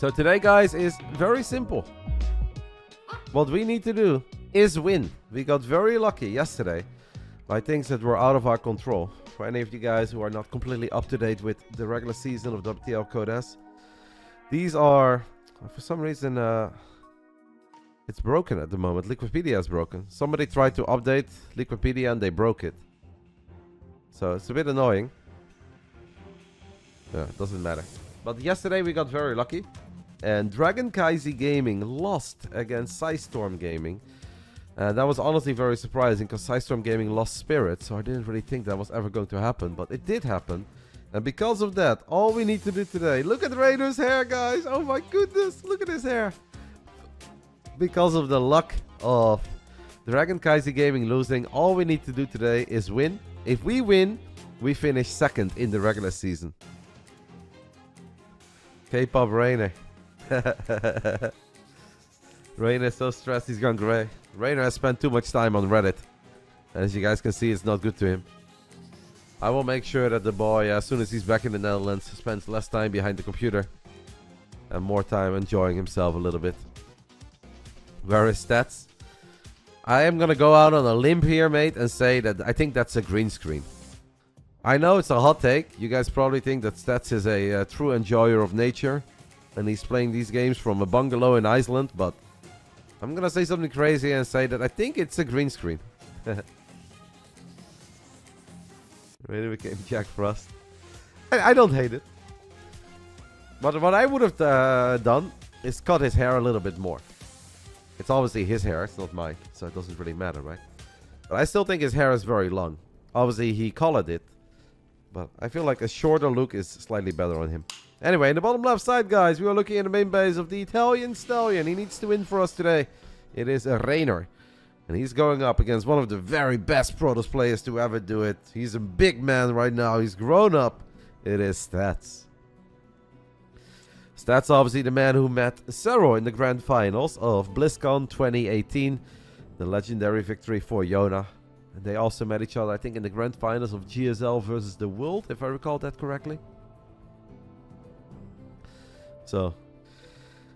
So today, guys, is very simple. What we need to do is win. We got very lucky yesterday by things that were out of our control. For any of you guys who are not completely up to date with the regular season of WTL Code S, these are, for some reason, it's broken at the moment. Liquipedia is broken. Somebody tried to update Liquipedia and they broke it. So it's a bit annoying. Yeah, it doesn't matter. But yesterday we got very lucky. And Dragon Kaisi Gaming lost against Psystorm Gaming. And that was honestly very surprising because Psystorm Gaming lost Spirit. So I didn't really think that was ever going to happen. But it did happen. And because of that, all we need to do today... Look at Reynor's hair, guys. Oh my goodness. Look at his hair. Because of the luck of Dragon Kaisi Gaming losing, all we need to do today is win. If we win, we finish second in the regular season. K-pop Reynor. Reynor is so stressed he's gone grey. Reynor has spent too much time on Reddit. As you guys can see, it's not good to him. I will make sure that the boy, as soon as he's back in the Netherlands, spends less time behind the computer. And more time enjoying himself a little bit. Where is stats? I am gonna go out on a limb here, mate, and say that I think that's a green screen. I know it's a hot take. You guys probably think that Stats is a true enjoyer of nature. And he's playing these games from a bungalow in Iceland, but I'm gonna say something crazy and say that I think it's a green screen. Really became Jack Frost. I don't hate it. But what I would have done is cut his hair a little bit more. It's obviously his hair, it's not mine, so it doesn't really matter, right? But I still think his hair is very long. Obviously, he colored it, but I feel like a shorter look is slightly better on him. Anyway, in the bottom left side, guys, we are looking at the main base of the Italian Stallion. He needs to win for us today. It is a Reynor. And he's going up against one of the very best Protoss players to ever do it. He's a big man right now. He's grown up. It is Stats. Stats obviously the man who met Serral in the grand finals of BlizzCon 2018. The legendary victory for Yona. And they also met each other, I think, in the grand finals of GSL versus the World, if I recall that correctly. So,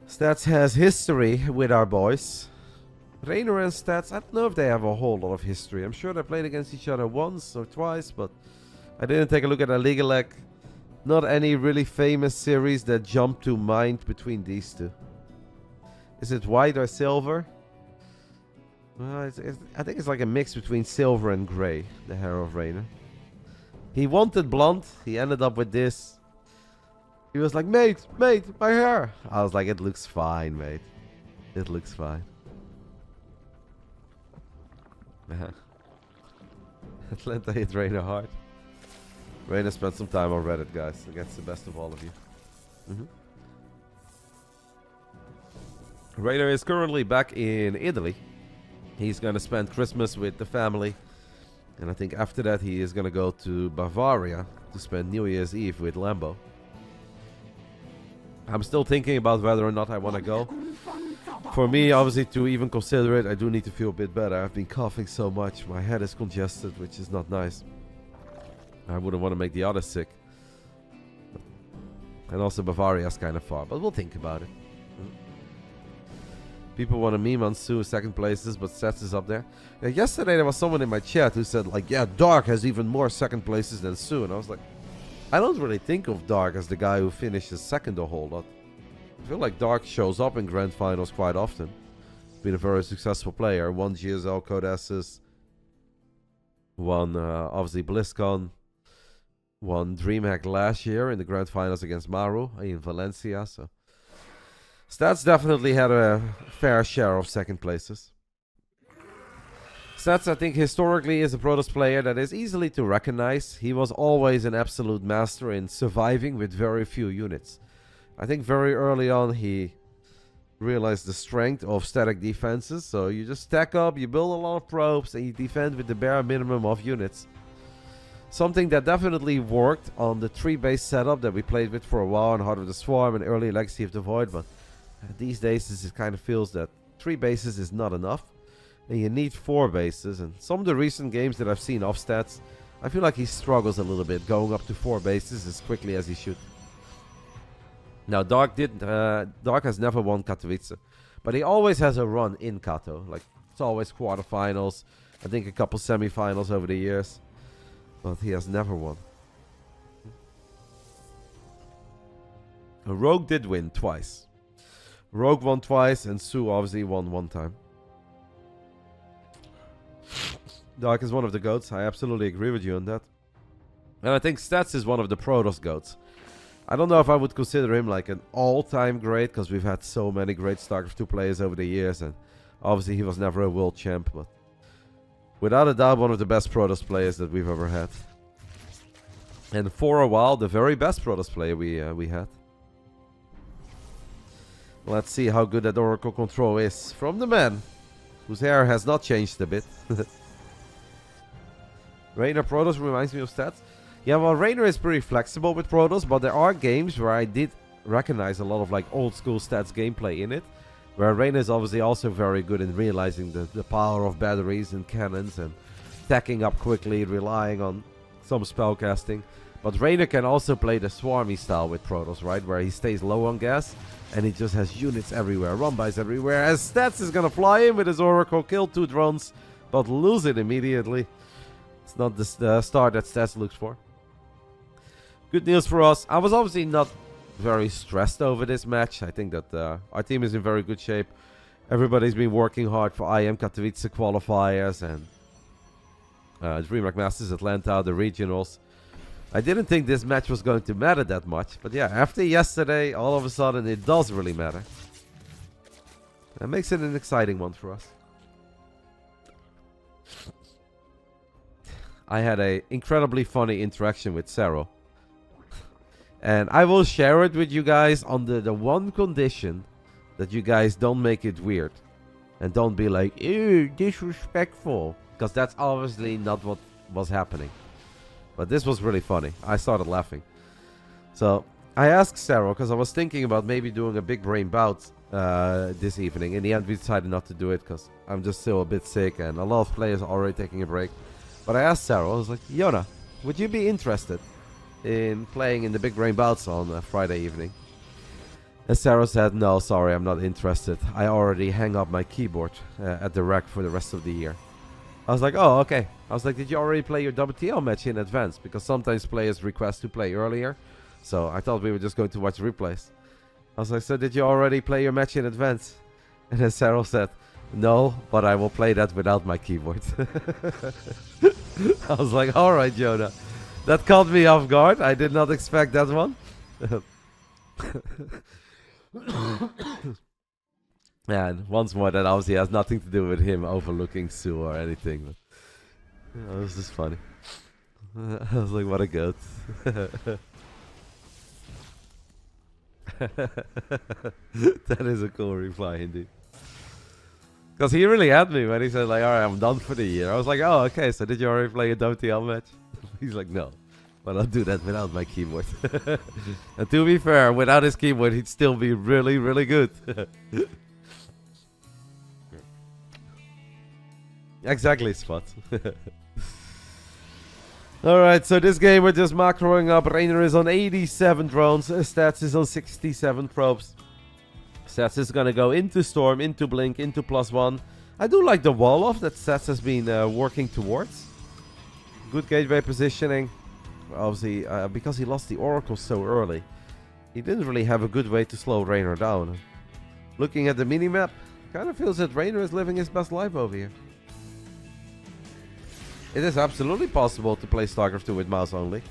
Stats has history with our boys. Reynor and Stats, I don't know if they have a whole lot of history. I'm sure they played against each other once or twice, but I didn't take a look at a League Elect. Not any really famous series that jump to mind between these two. Is it white or silver? Well, I think it's like a mix between silver and grey, the hair of Reynor. He wanted blonde, he ended up with this. He was like, mate, my hair. I was like, it looks fine, mate. It looks fine. Atlanta hit Reynor hard. Reynor spent some time on Reddit, guys, against the best of all of you. Reynor is currently back in Italy. He's going to spend Christmas with the family. And I think after that he is going to go to Bavaria to spend New Year's Eve with Lambo. I'm still thinking about whether or not I want to go. For me, obviously, to even consider it, I do need to feel a bit better. I've been coughing so much. My head is congested, which is not nice. I wouldn't want to make the others sick. And also Bavaria is kind of far, but we'll think about it. People want to meme on Sue second places, but Stats is up there. Yesterday there was someone in my chat who said, like, yeah, Dark has even more second places than Sue. And I was like, I don't really think of Dark as the guy who finishes second a whole lot. I feel like Dark shows up in grand finals quite often. Been a very successful player. Won GSL Code S's. Won, obviously, BlizzCon. Won DreamHack last year in the grand finals against Maru in Valencia. So Stats definitely had a fair share of second places. Stats, I think, historically is a Protoss player that is easily to recognize. He was always an absolute master in surviving with very few units. I think very early on he realized the strength of static defenses. So you just stack up, you build a lot of probes, and you defend with the bare minimum of units. Something that definitely worked on the 3-base setup that we played with for a while on Heart of the Swarm and early Legacy of the Void. But these days it kind of feels that 3 bases is not enough. And you need 4 bases. And some of the recent games that I've seen off Stats, I feel like he struggles a little bit going up to 4 bases as quickly as he should. Now, Dark has never won Katowice, but he always has a run in Kato. Like, it's always quarterfinals. I think a couple semifinals over the years, but he has never won. Rogue did win twice. Rogue won twice, and Sue obviously won one time. Dark is one of the GOATs. I absolutely agree with you on that. And I think Stats is one of the Protoss GOATs. I don't know if I would consider him like an all-time great, because we've had so many great StarCraft 2 players over the years, and obviously he was never a world champ, but without a doubt one of the best Protoss players that we've ever had. And for a while, the very best Protoss player we had. Let's see how good that Oracle control is from the man, whose hair has not changed a bit. Reynor Protoss reminds me of Stats. Yeah, well, Reynor is pretty flexible with Protoss, but there are games where I did recognize a lot of like old school Stats gameplay in it, where Reynor is obviously also very good in realizing the power of batteries and cannons and stacking up quickly, relying on some spellcasting. But Reynor can also play the swarmy style with Protoss, right, where he stays low on gas and he just has units everywhere, run-bys everywhere, as Stats is gonna fly in with his Oracle, kill 2 drones, but lose it immediately. It's not the start that Stats looks for. Good news for us. I was obviously not very stressed over this match. I think that our team is in very good shape. Everybody's been working hard for IM Katowice qualifiers and DreamHack Masters Atlanta, the regionals. I didn't think this match was going to matter that much, but yeah, after yesterday, all of a sudden it does really matter. That makes it an exciting one for us. I had an incredibly funny interaction with Serral. And I will share it with you guys on the one condition that you guys don't make it weird. And don't be like, ew, disrespectful. Because that's obviously not what was happening. But this was really funny. I started laughing. So, I asked Serral, because I was thinking about maybe doing a big brain bout this evening. In the end, we decided not to do it, because I'm just still a bit sick, and a lot of players are already taking a break. But I asked Serral, I was like, Yona, would you be interested in playing in the big brain bouts on Friday evening? And Serral said, no, sorry, I'm not interested. I already hang up my keyboard at the rack for the rest of the year. I was like, oh, okay. I was like, did you already play your WTL match in advance? Because sometimes players request to play earlier. So I thought we were just going to watch replays. I was like, so did you already play your match in advance? And then Serral said, no, but I will play that without my keyboard. I was like, alright, Jonah. That caught me off guard. I did not expect that one. And once more, that obviously has nothing to do with him overlooking Sue or anything. But it was just funny. I was like, what a goat. That is a cool reply indeed. Because he really had me when he said like, alright, I'm done for the year. I was like, oh, okay, so did you already play a WTL match? He's like, no. But I'll do that without my keyboard. And to be fair, without his keyboard, he'd still be really, really good. Exactly, Spot. Alright, so this game we're just macroing up. Reynor is on 87 drones. Stats is on 67 probes. Stats is gonna go into Storm, into Blink, into +1. I do like the wall off that Stats has been working towards. Good gateway positioning. Obviously, because he lost the Oracle so early, he didn't really have a good way to slow Reynor down. Looking at the minimap, kind of feels that Reynor is living his best life over here. It is absolutely possible to play StarCraft 2 with mouse only.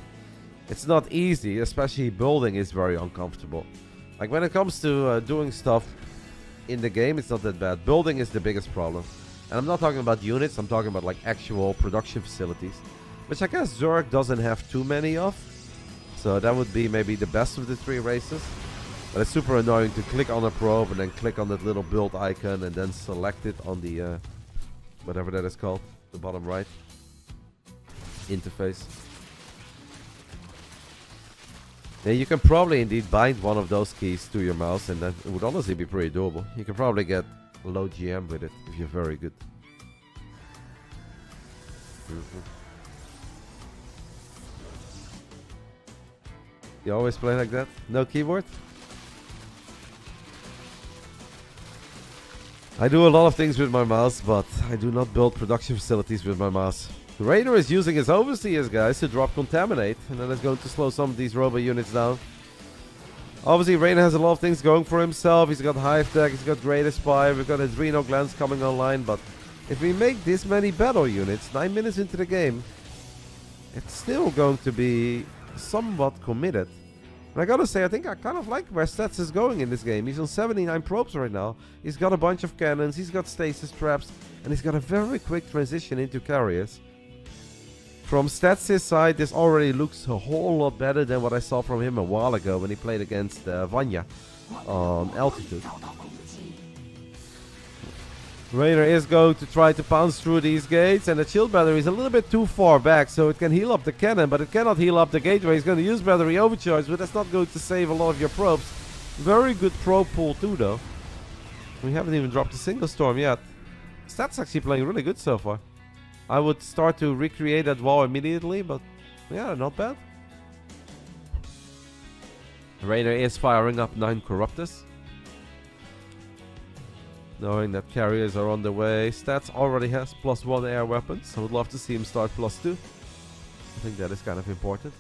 It's not easy, especially building is very uncomfortable. Like when it comes to doing stuff in the game, it's not that bad. Building is the biggest problem. And I'm not talking about units, I'm talking about like actual production facilities. Which I guess Zurich doesn't have too many of. So that would be maybe the best of the 3 races. But it's super annoying to click on a probe and then click on that little build icon and then select it on the, whatever that is called, the bottom right interface. Then you can probably indeed bind one of those keys to your mouse and that would honestly be pretty doable. You can probably get low GM with it if you're very good. You always play like that? No keyboard? I do a lot of things with my mouse, but I do not build production facilities with my mouse. Reynor is using his overseers, guys, to drop Contaminate, and then it's going to slow some of these robo units down. Obviously, Reynor has a lot of things going for himself. He's got Hive Tech, he's got Great Aspire, we've got Adrenal Glands coming online, but if we make this many battle units 9 minutes into the game, it's still going to be somewhat committed. And I gotta say, I think I kind of like where Stats is going in this game. He's on 79 probes right now. He's got a bunch of cannons, he's got stasis traps, and he's got a very quick transition into carriers. From Stats' side, this already looks a whole lot better than what I saw from him a while ago when he played against Vanya on Altitude. Reynor is going to try to pounce through these gates, and the shield battery is a little bit too far back, so it can heal up the cannon, but it cannot heal up the gateway. He's going to use battery overcharge, but that's not going to save a lot of your probes. Very good probe pool too, though. We haven't even dropped a single storm yet. Stats actually playing really good so far. I would start to recreate that wall immediately, but yeah, not bad. Reynor is firing up 9 Corruptors, knowing that carriers are on the way. Stats already has +1 air weapons. I would love to see him start +2. I think that is kind of important.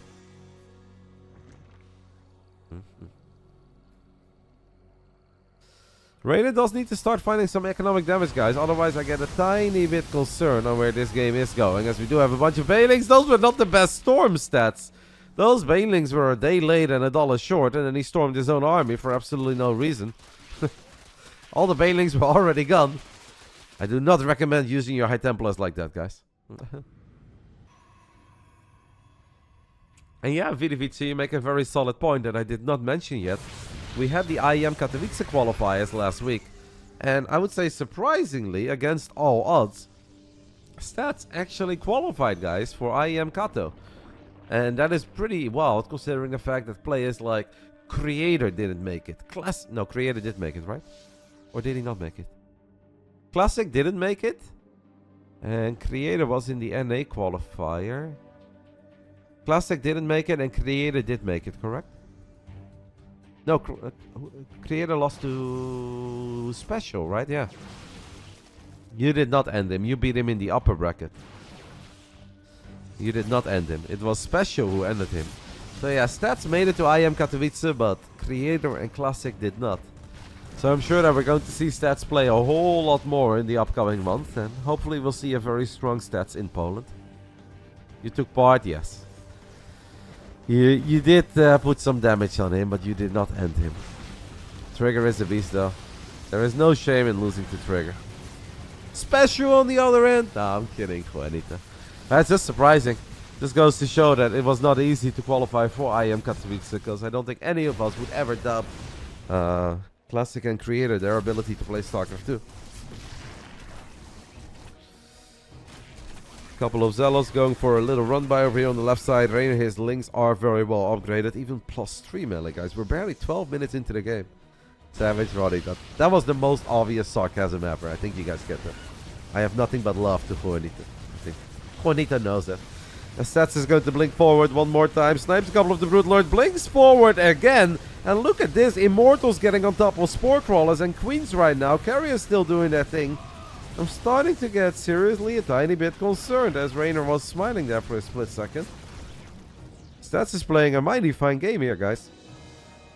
Reynor does need to start finding some economic damage, guys. Otherwise, I get a tiny bit concerned on where this game is going, as we do have a bunch of Banelings. Those were not the best storm stats. Those Banelings were a day late and $1 short, and then he stormed his own army for absolutely no reason. All the Banelings were already gone. I do not recommend using your High Templars like that, guys. And yeah, VDVC, you make a very solid point that I did not mention yet. We had the IEM Katowice qualifiers last week. And I would say, surprisingly, against all odds, Stats actually qualified, guys, for IEM Kato. And that is pretty wild, considering the fact that players like Creator didn't make it. No, Creator did make it, right? Or did he not make it? Classic didn't make it. And Creator was in the NA qualifier. Classic didn't make it and Creator did make it, correct? No, Creator lost to Special, right? Yeah. You did not end him. You beat him in the upper bracket. You did not end him. It was Special who ended him. So yeah, Stats made it to IEM Katowice, but Creator and Classic did not. So I'm sure that we're going to see Stats play a whole lot more in the upcoming month, and hopefully we'll see a very strong Stats in Poland. You took part, yes. You did put some damage on him, but you did not end him. Trigger is a beast, though. There is no shame in losing to Trigger. Special on the other end? No, I'm kidding, Juanita. That's just surprising. This goes to show that it was not easy to qualify for IEM Katowice, because I don't think any of us would ever dub Classic and Creator their ability to play StarCraft 2. Couple of Zealots going for a little run by over here on the left side. Reynor, his links are very well upgraded, even +3 melee, guys. We're barely 12 minutes into the game. Savage Roddy, that was the most obvious sarcasm ever. I think you guys get that. I have nothing but love to Juanita. I think Juanita knows that. And Stats is going to blink forward one more time. Snipes a couple of the Brood Lord, blinks forward again. And look at this, Immortals getting on top of Spore Crawlers and Queens right now. Carrier's still doing their thing. I'm starting to get seriously a tiny bit concerned, as Reynor was smiling there for a split second. Stats is playing a mighty fine game here, guys.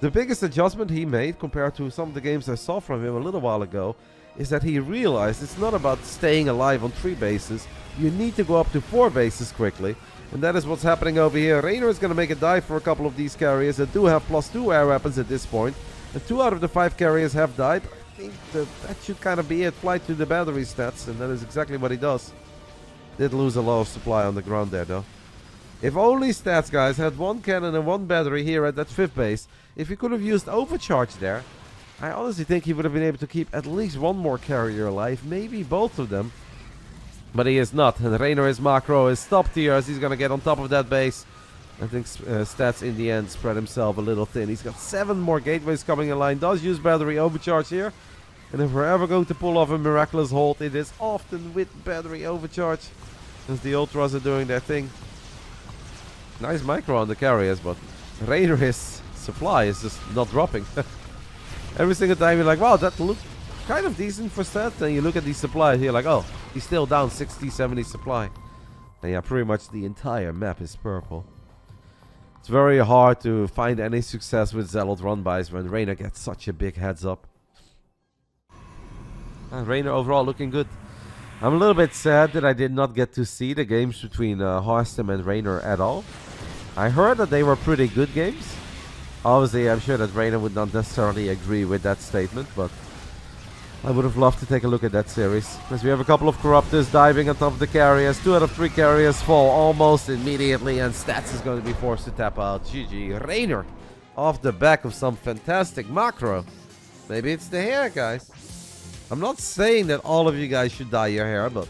The biggest adjustment he made compared to some of the games I saw from him a little while ago is that he realized it's not about staying alive on 3 bases. You need to go up to 4 bases quickly. And that is what's happening over here. Reynor is going to make a dive for a couple of these carriers that do have +2 air weapons at this point. And 2 out of the 5 carriers have died. I think that should kind of be it. Fly to the battery stats, and that is exactly what he does. Did lose a lot of supply on the ground there, though. If only Stats, guys, had 1 cannon and 1 battery here at that 5th base. If he could have used overcharge there, I honestly think he would have been able to keep at least 1 more carrier alive. Maybe both of them. But he is not. And Reynor, his macro is stopped here as he's going to get on top of that base. I think Stats in the end spread himself a little thin. He's got 7 more gateways coming in line. Does use battery overcharge here. And if we're ever going to pull off a miraculous hold, it is often with battery overcharge. As the Ultras are doing their thing. Nice micro on the carriers, but Reynor, his supply is just not dropping. Every single time you're like, wow, that looked kind of decent for stats. And you look at these supplies, you're like, oh, he's still down 60, 70 supply. And yeah, pretty much the entire map is purple. It's very hard to find any success with Zealot run-bys when Reynor gets such a big heads up. And Reynor overall looking good. I'm a little bit sad that I did not get to see the games between RotterdaM and Reynor at all. I heard that they were pretty good games. Obviously, I'm sure that Reynor would not necessarily agree with that statement, but I would have loved to take a look at that series. As we have a couple of Corruptors diving on top of the carriers. 2 out of 3 carriers fall almost immediately, and Stats is going to be forced to tap out. GG. Reynor off the back of some fantastic macro. Maybe it's the hair, guys. I'm not saying that all of you guys should dye your hair, but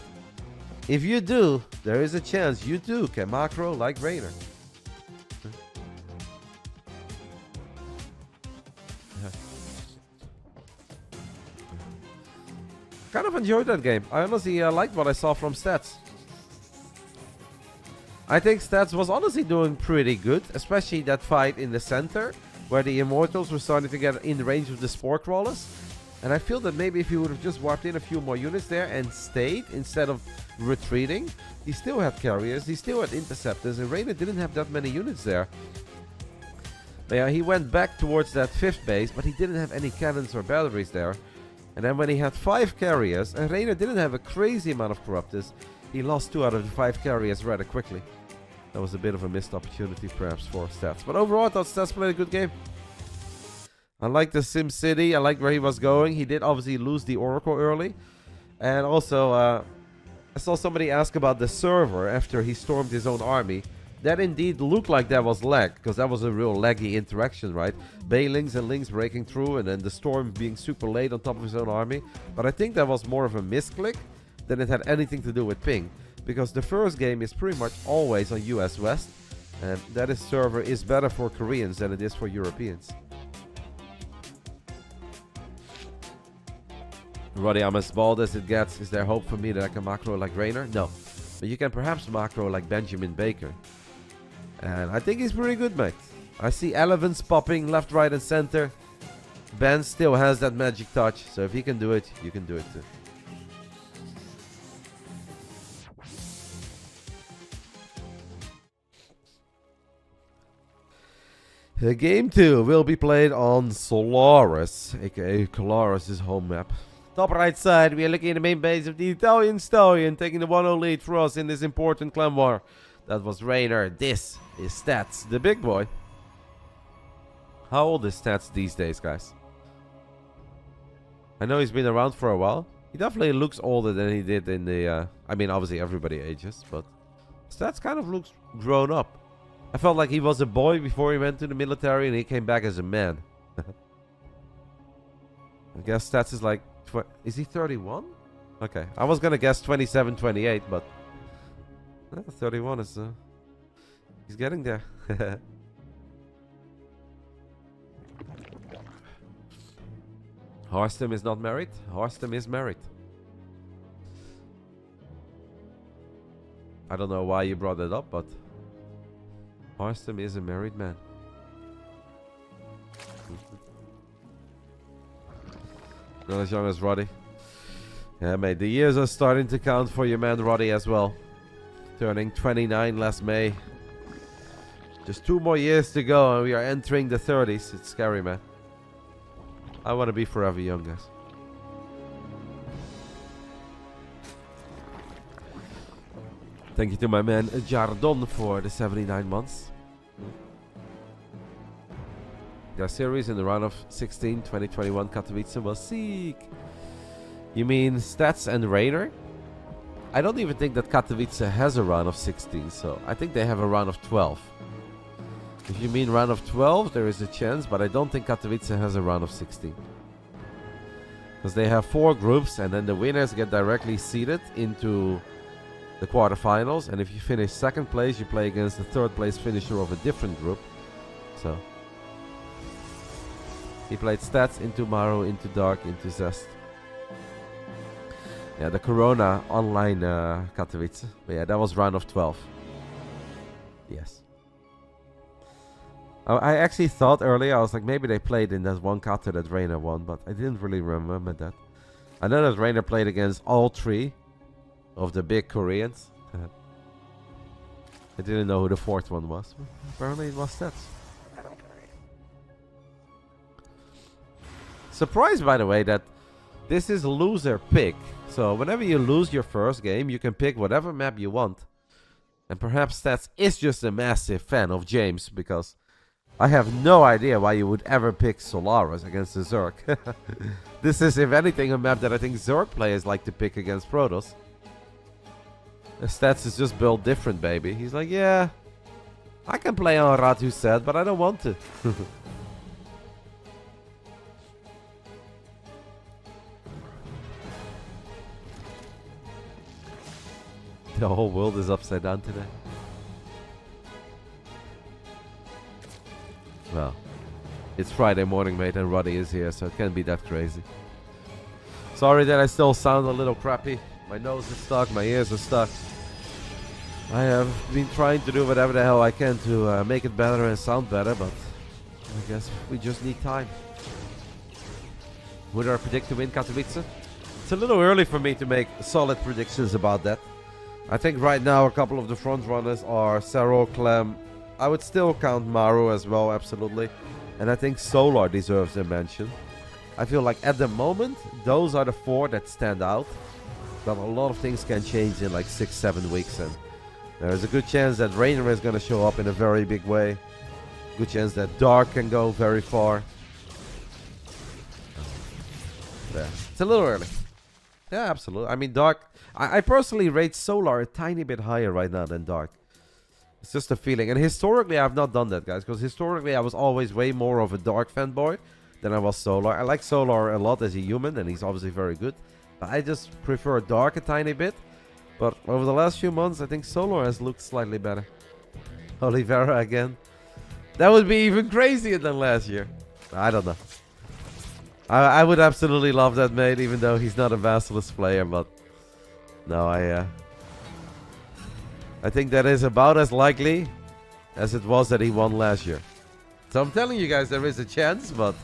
if you do, there is a chance you too can macro like Reynor. Kind of enjoyed that game. I honestly liked what I saw from Stats. I think Stats was honestly doing pretty good, especially that fight in the center, where the Immortals were starting to get in range of the Spore Crawlers. And I feel that maybe if he would have just warped in a few more units there and stayed instead of retreating, he still had carriers, he still had interceptors, and Reynor didn't have that many units there. But yeah, he went back towards that 5th base, but he didn't have any cannons or batteries there. And then when he had 5 carriers, and Reynor didn't have a crazy amount of Corruptors, he lost 2 out of the 5 carriers rather quickly. That was a bit of a missed opportunity perhaps for Stats. But overall, I thought Stats played a good game. I like the Sim City. I like where he was going. He did obviously lose the Oracle early. And also, I saw somebody ask about the server after he stormed his own army. That indeed looked like that was lag, because that was a real laggy interaction, right? Bailings and Links breaking through, and then the storm being super late on top of his own army. But I think that was more of a misclick than it had anything to do with ping. Because the first game is pretty much always on US West. And that server is better for Koreans than it is for Europeans. Roddy, I'm as bald as it gets. Is there hope for me that I can macro like Reynor? No. But you can perhaps macro like Benjamin Baker. And I think he's pretty good, mate. I see Elevens popping left, right, and center. Ben still has that magic touch. So if he can do it, you can do it too. Game 2 will be played on Solaris, aka Colaris' home map. Top right side, we are looking at the main base of the Italian Stallion, taking the 1-0 lead for us in this important clan war. That was Reynor. This is Stats, the big boy. How old is Stats these days, guys? I know he's been around for a while. He definitely looks older than he did in the... I mean, obviously everybody ages, but Stats kind of looks grown up. I felt like he was a boy before he went to the military and he came back as a man. I guess Stats is like... Is he 31? Okay, I was gonna guess 27, 28, but 31 is he's getting there. RotterdaM is not married. RotterdaM is married. I don't know why you brought it up, but RotterdaM is a married man. Not as young as Roddy. Yeah, mate, the years are starting to count for your man Roddy as well. Turning 29 last May. Just 2 more years to go and we are entering the 30s. It's scary, man. I want to be forever young, guys. Thank you to my man Jardon for the 79 months. The series in the round of 16, 2021 Katowice was sick. You mean Stats and Reynor? I don't even think that Katowice has a round of 16, so I think they have a round of 12. If you mean round of 12, there is a chance, but I don't think Katowice has a round of 16. Because they have 4 groups, and then the winners get directly seeded into the quarterfinals, and if you finish 2nd place, you play against the 3rd place finisher of a different group. So... he played Stats into Maru, into Dark, into Zest. Yeah, the Corona online Katowice. But yeah, that was round of 12. Yes. I actually thought earlier, I was like, maybe they played in that one kata that Reynor won, but I didn't really remember that. I know that Reynor played against all 3 of the big Koreans. I didn't know who the 4th one was. Apparently it was Stats. Surprised, by the way, that this is loser pick. So whenever you lose your first game, you can pick whatever map you want. And perhaps Stats is just a massive fan of James, because I have no idea why you would ever pick Solaris against the Zerg. This is, if anything, a map that I think Zerg players like to pick against Protoss. Stats is just built different, baby. He's like, yeah, I can play on Ratu set, but I don't want to. The whole world is upside down today. Well, it's Friday morning, mate, and Roddy is here, so it can't be that crazy. Sorry that I still sound a little crappy. My nose is stuck, my ears are stuck. I have been trying to do whatever the hell I can to make it better and sound better, but I guess we just need time. Would I predict to win Katowice? It's a little early for me to make solid predictions about that. I think right now a couple of the front runners are Serral, Clem. I would still count Maru as well, absolutely. And I think Solar deserves a mention. I feel like at the moment, those are the 4 that stand out. But a lot of things can change in like 6-7 weeks, and there's a good chance that Reynor is going to show up in a very big way. Good chance that Dark can go very far. Yeah, it's a little early. Yeah, absolutely. I mean, Dark, I personally rate Solar a tiny bit higher right now than Dark. It's just a feeling. And historically, I've not done that, guys, because historically I was always way more of a Dark fanboy than I was Solar. I like Solar a lot as a human, and he's obviously very good. But I just prefer Dark a tiny bit. But over the last few months, I think Solar has looked slightly better. Oliveira again. That would be even crazier than last year. I don't know. I would absolutely love that, mate, even though he's not a Basilisk player. But no, I think that is about as likely as it was that he won last year. So I'm telling you guys, there is a chance, but...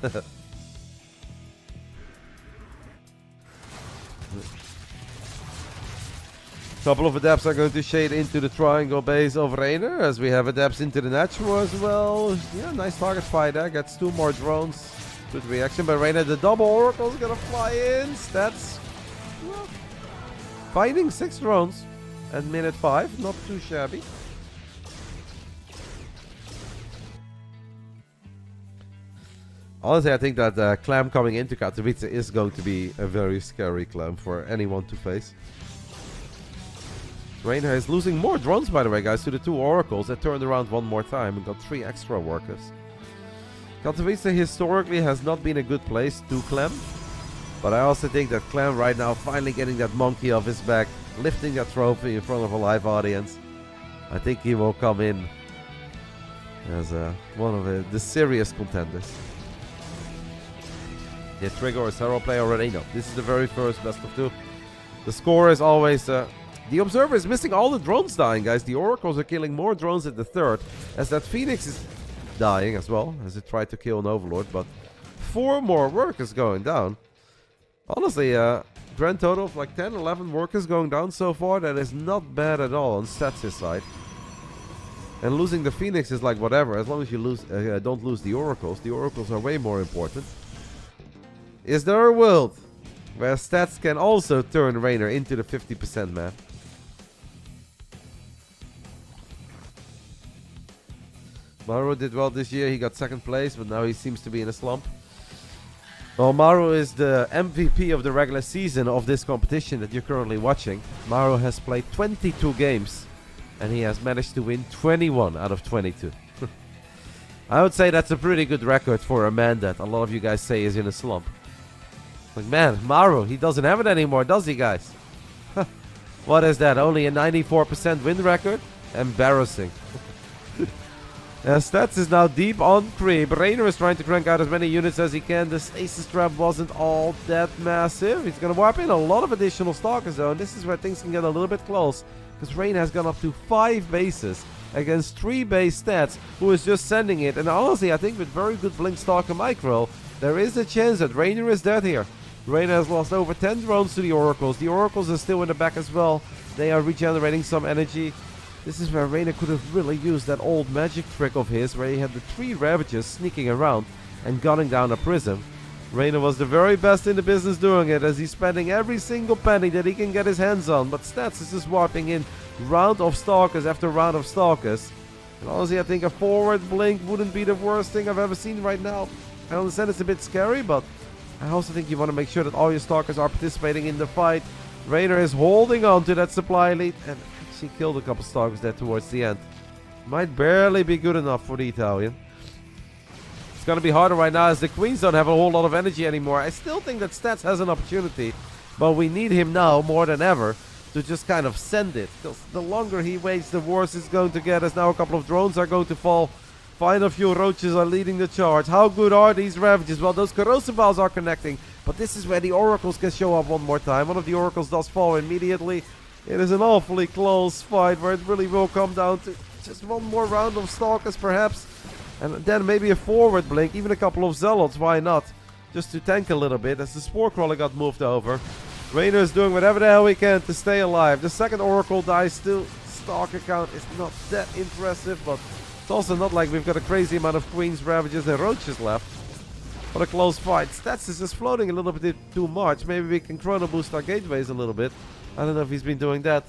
Couple of adepts are going to shade into the triangle base of Reynor, as we have adepts into the natural as well. Yeah, nice target fight there. Gets 2 more drones. Good reaction by Reynor. The double oracle is gonna fly in. Stats. Well, fighting 6 drones at minute 5. Not too shabby. Honestly, I think that Clam coming into Katowice is going to be a very scary Clam for anyone to face. Reynor is losing more drones, by the way, guys, to the 2 oracles that turned around one more time and got 3 extra workers. Katowice historically has not been a good place to Clem, but I also think that Clem right now finally getting that monkey off his back, lifting that trophy in front of a live audience. I think he will come in as one of the serious contenders. Yeah, Trigger or Serral play already? No, this is the very first best of 2. The score is always... the Observer is missing all the drones dying, guys. The Oracles are killing more drones at the 3rd, as that Phoenix is dying as well, as it tried to kill an Overlord, but 4 more workers going down. Honestly, grand total of like 10, 11 workers going down so far. That is not bad at all on Stats' side. And losing the Phoenix is like whatever, as long as you don't lose the Oracles. The Oracles are way more important. Is there a world where Stats can also turn Reynor into the 50% man? Maru did well this year. He got 2nd place, but now he seems to be in a slump. Well, Maru is the MVP of the regular season of this competition that you're currently watching. Maru has played 22 games, and he has managed to win 21 out of 22. I would say that's a pretty good record for a man that a lot of you guys say is in a slump. Like, man, Maru, he doesn't have it anymore, does he, guys? What is that? Only a 94% win record? Embarrassing. Stats is now deep on creep. Reynor is trying to crank out as many units as he can. The stasis trap wasn't all that massive. He's going to wipe in a lot of additional stalkers though. And this is where things can get a little bit close, because Reynor has gone up to 5 bases against 3 base Stats, who is just sending it. And honestly, I think with very good Blink Stalker Micro, there is a chance that Reynor is dead here. Reynor has lost over 10 drones to the Oracles. The Oracles are still in the back as well. They are regenerating some energy. This is where Reynor could have really used that old magic trick of his where he had the 3 Ravagers sneaking around and gunning down a prism. Reynor was the very best in the business doing it, as he's spending every single penny that he can get his hands on. But Stats is just warping in round of Stalkers after round of Stalkers. And honestly, I think a forward blink wouldn't be the worst thing I've ever seen right now. I understand it's a bit scary, but I also think you want to make sure that all your Stalkers are participating in the fight. Reynor is holding on to that supply lead and actually killed a couple Stalkers there towards the end. Might barely be good enough for the Italian. It's going to be harder right now as the Queens don't have a whole lot of energy anymore. I still think that Stats has an opportunity, but we need him now more than ever to just kind of send it. Because the longer he waits, the worse it's going to get, as now a couple of drones are going to fall. Final few Roaches are leading the charge. How good are these Ravages? Well, those Corrosive Vials are connecting, but this is where the Oracles can show up one more time. One of the Oracles does fall immediately. It is an awfully close fight where it really will come down to just one more round of Stalkers perhaps. And then maybe a forward blink, even a couple of Zealots, why not? Just to tank a little bit as the Spore Crawler got moved over. Reynor is doing whatever the hell he can to stay alive. The second Oracle dies still. Stalker count is not that impressive, but it's also not like we've got a crazy amount of Queens, Ravagers and Roaches left. What a close fight. Stats is just floating a little bit too much. Maybe we can chrono boost our gateways a little bit. I don't know if he's been doing that.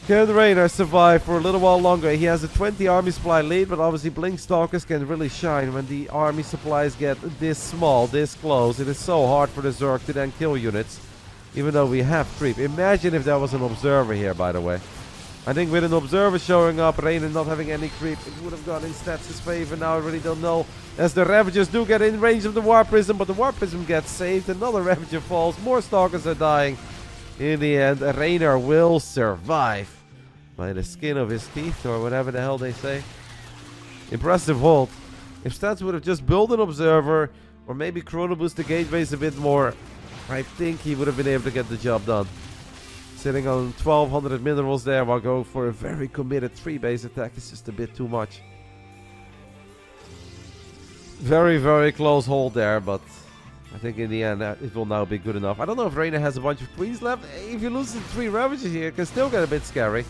Can Reynor survive for a little while longer? He has a 20 army supply lead, but obviously Blink Stalkers can really shine when the army supplies get this small, this close. It is so hard for the Zerg to then kill units, even though we have creep. Imagine if there was an Observer here, by the way. I think with an Observer showing up, Reynor not having any creep, it would have gone in Stats' favor. Now I really don't know, as the Ravagers do get in range of the War Prism, but the War Prism gets saved. Another Ravager falls. More Stalkers are dying. In the end, Reynor will survive by the skin of his teeth, or whatever the hell they say. Impressive hold. If Stats would have just built an Observer, or maybe chrono boost the gateways a bit more, I think he would have been able to get the job done. Sitting on 1200 minerals there while going for a very committed 3-base attack is just a bit too much. Very, very close hold there, but I think in the end it will now be good enough. I don't know if Reynor has a bunch of Queens left. If you lose the 3 Ravagers here, it can still get a bit scary.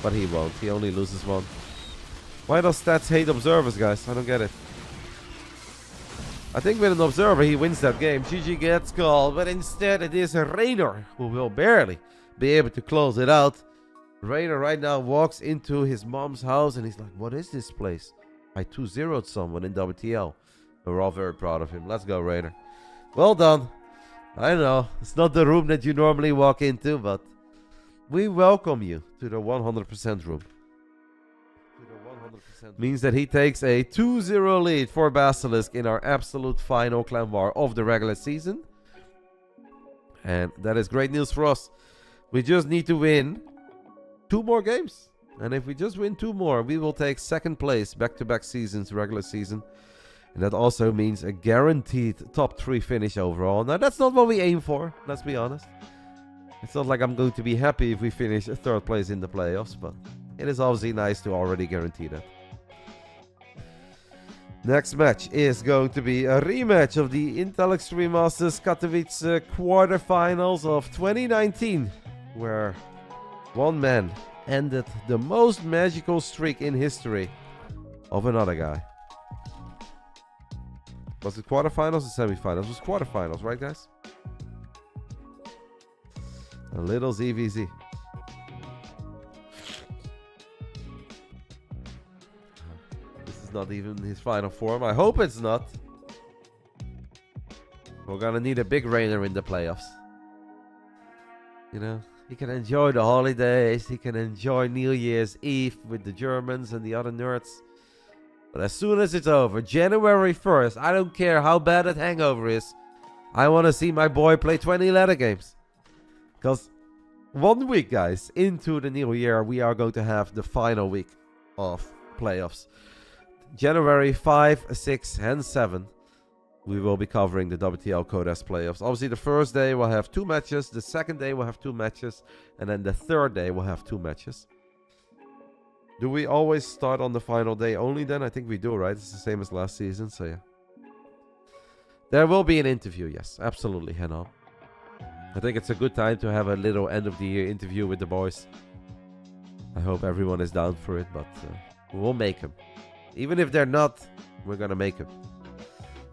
But he won't. He only loses 1. Why does Stats hate Observers, guys? I don't get it. I think with an Observer he wins that game. GG gets called, but instead it is Reynor who will barely be able to close it out. Reynor right now walks into his mom's house and he's like, what is this place? I 2-0'd someone in WTL. And we're all very proud of him. Let's go, Reynor. Well done. I know, it's not the room that you normally walk into, but we welcome you to the 100% room. Means that he takes a 2-0 lead for Basilisk in our absolute final clan war of the regular season. And that is great news for us. We just need to win 2 more games. And if we just win 2 more, we will take 2nd place back-to-back seasons, regular season. And that also means a guaranteed top 3 finish overall. Now, that's not what we aim for, let's be honest. It's not like I'm going to be happy if we finish 3rd place in the playoffs, but it is obviously nice to already guarantee that. Next match is going to be a rematch of the Intel Extreme Masters Katowice quarterfinals of 2019, where one man ended the most magical streak in history of another guy. Was it quarterfinals or semifinals? It was quarterfinals, right, guys? A little ZVZ. This is not even his final form. I hope it's not. We're gonna need a big Reynor in the playoffs. You know, he can enjoy the holidays. He can enjoy New Year's Eve with the Germans and the other nerds. But as soon as it's over, January 1st, I don't care how bad that hangover is. I want to see my boy play 20 ladder games. Because 1 week, guys, into the new year, we are going to have the final week of playoffs. January 5, 6, and 7, we will be covering the WTL Codes playoffs. Obviously, the first day we'll have 2 matches. The second day we'll have 2 matches. And then the third day we'll have 2 matches. Do we always start on the final day only then? I think we do, right? It's the same as last season, so yeah. There will be an interview, yes. Absolutely, Henna. I think it's a good time to have a little end of the year interview with the boys. I hope everyone is down for it, but we'll make them. Even if they're not, we're gonna make them.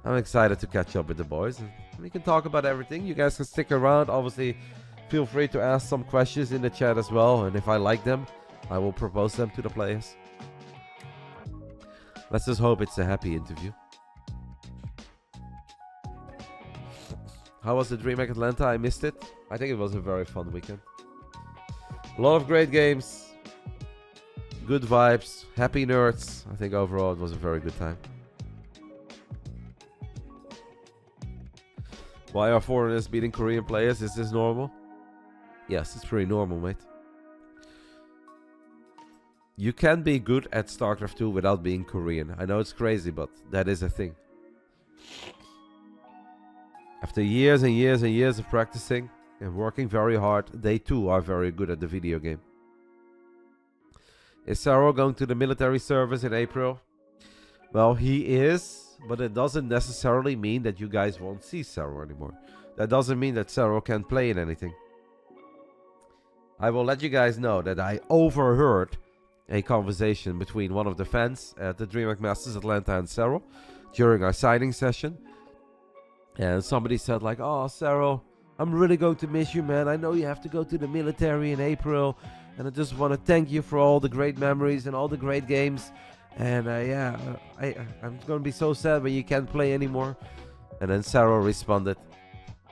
I'm excited to catch up with the boys. We can talk about everything. You guys can stick around. Obviously, feel free to ask some questions in the chat as well. And if I like them, I will propose them to the players. Let's just hope it's a happy interview. How was the DreamHack Atlanta? I missed it. I think it was a very fun weekend. A lot of great games. Good vibes. Happy nerds. I think overall it was a very good time. Why are foreigners beating Korean players? Is this normal? Yes, it's pretty normal, mate. You can be good at StarCraft 2 without being Korean. I know it's crazy, but that is a thing. After years and years and years of practicing and working very hard, they too are very good at the video game. Is Serral going to the military service in April? Well, he is, but it doesn't necessarily mean that you guys won't see Serral anymore. That doesn't mean that Serral can't play in anything. I will let you guys know that I overheard a conversation between one of the fans at the DreamHack Masters Atlanta and Serral during our signing session. And somebody said like, "Oh, Serral, I'm really going to miss you, man. I know you have to go to the military in April. And I just want to thank you for all the great memories and all the great games. And I'm going to be so sad when you can't play anymore." And then Serral responded,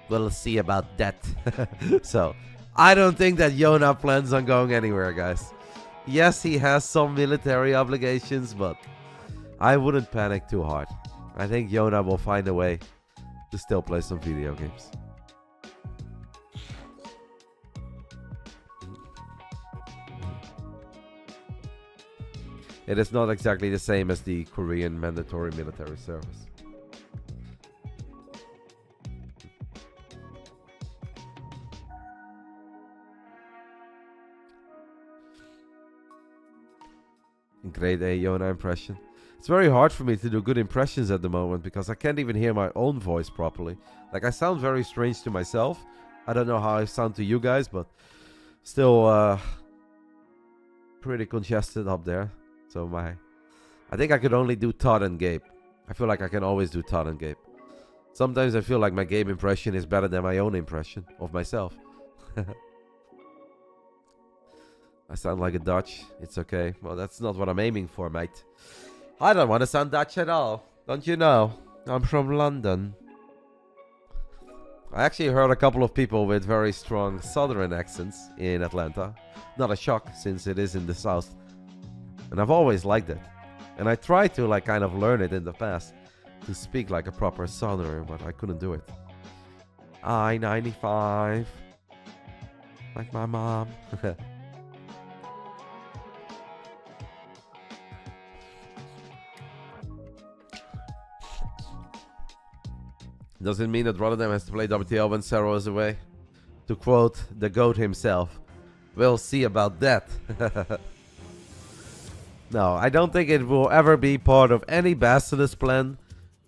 "We'll see about that." So, I don't think that Yona plans on going anywhere, guys. Yes, he has some military obligations, but I wouldn't panic too hard. I think Yona will find a way to still play some video games. It is not exactly the same as the Korean mandatory military service. Grade A Yona impression. It's very hard for me to do good impressions at the moment because I can't even hear my own voice properly. Like, I sound very strange to myself. I don't know how I sound to you guys, but still pretty congested up there. So I think I could only do Todd and Gabe. I feel like I can always do Todd and Gabe. Sometimes I feel like my Gabe impression is better than my own impression of myself. I sound like a Dutch. It's okay. Well, that's not what I'm aiming for, mate. I don't want to sound Dutch at all. Don't you know? I'm from London. I actually heard a couple of people with very strong southern accents in Atlanta. Not a shock, since it is in the south. And I've always liked it. And I tried to like kind of learn it in the past. To speak like a proper southerner, but I couldn't do it. I-95. Like my mom. Doesn't mean that RotterdaM has to play WTL when Serral is away. To quote the GOAT himself, "We'll see about that." No, I don't think it will ever be part of any Basilisk plan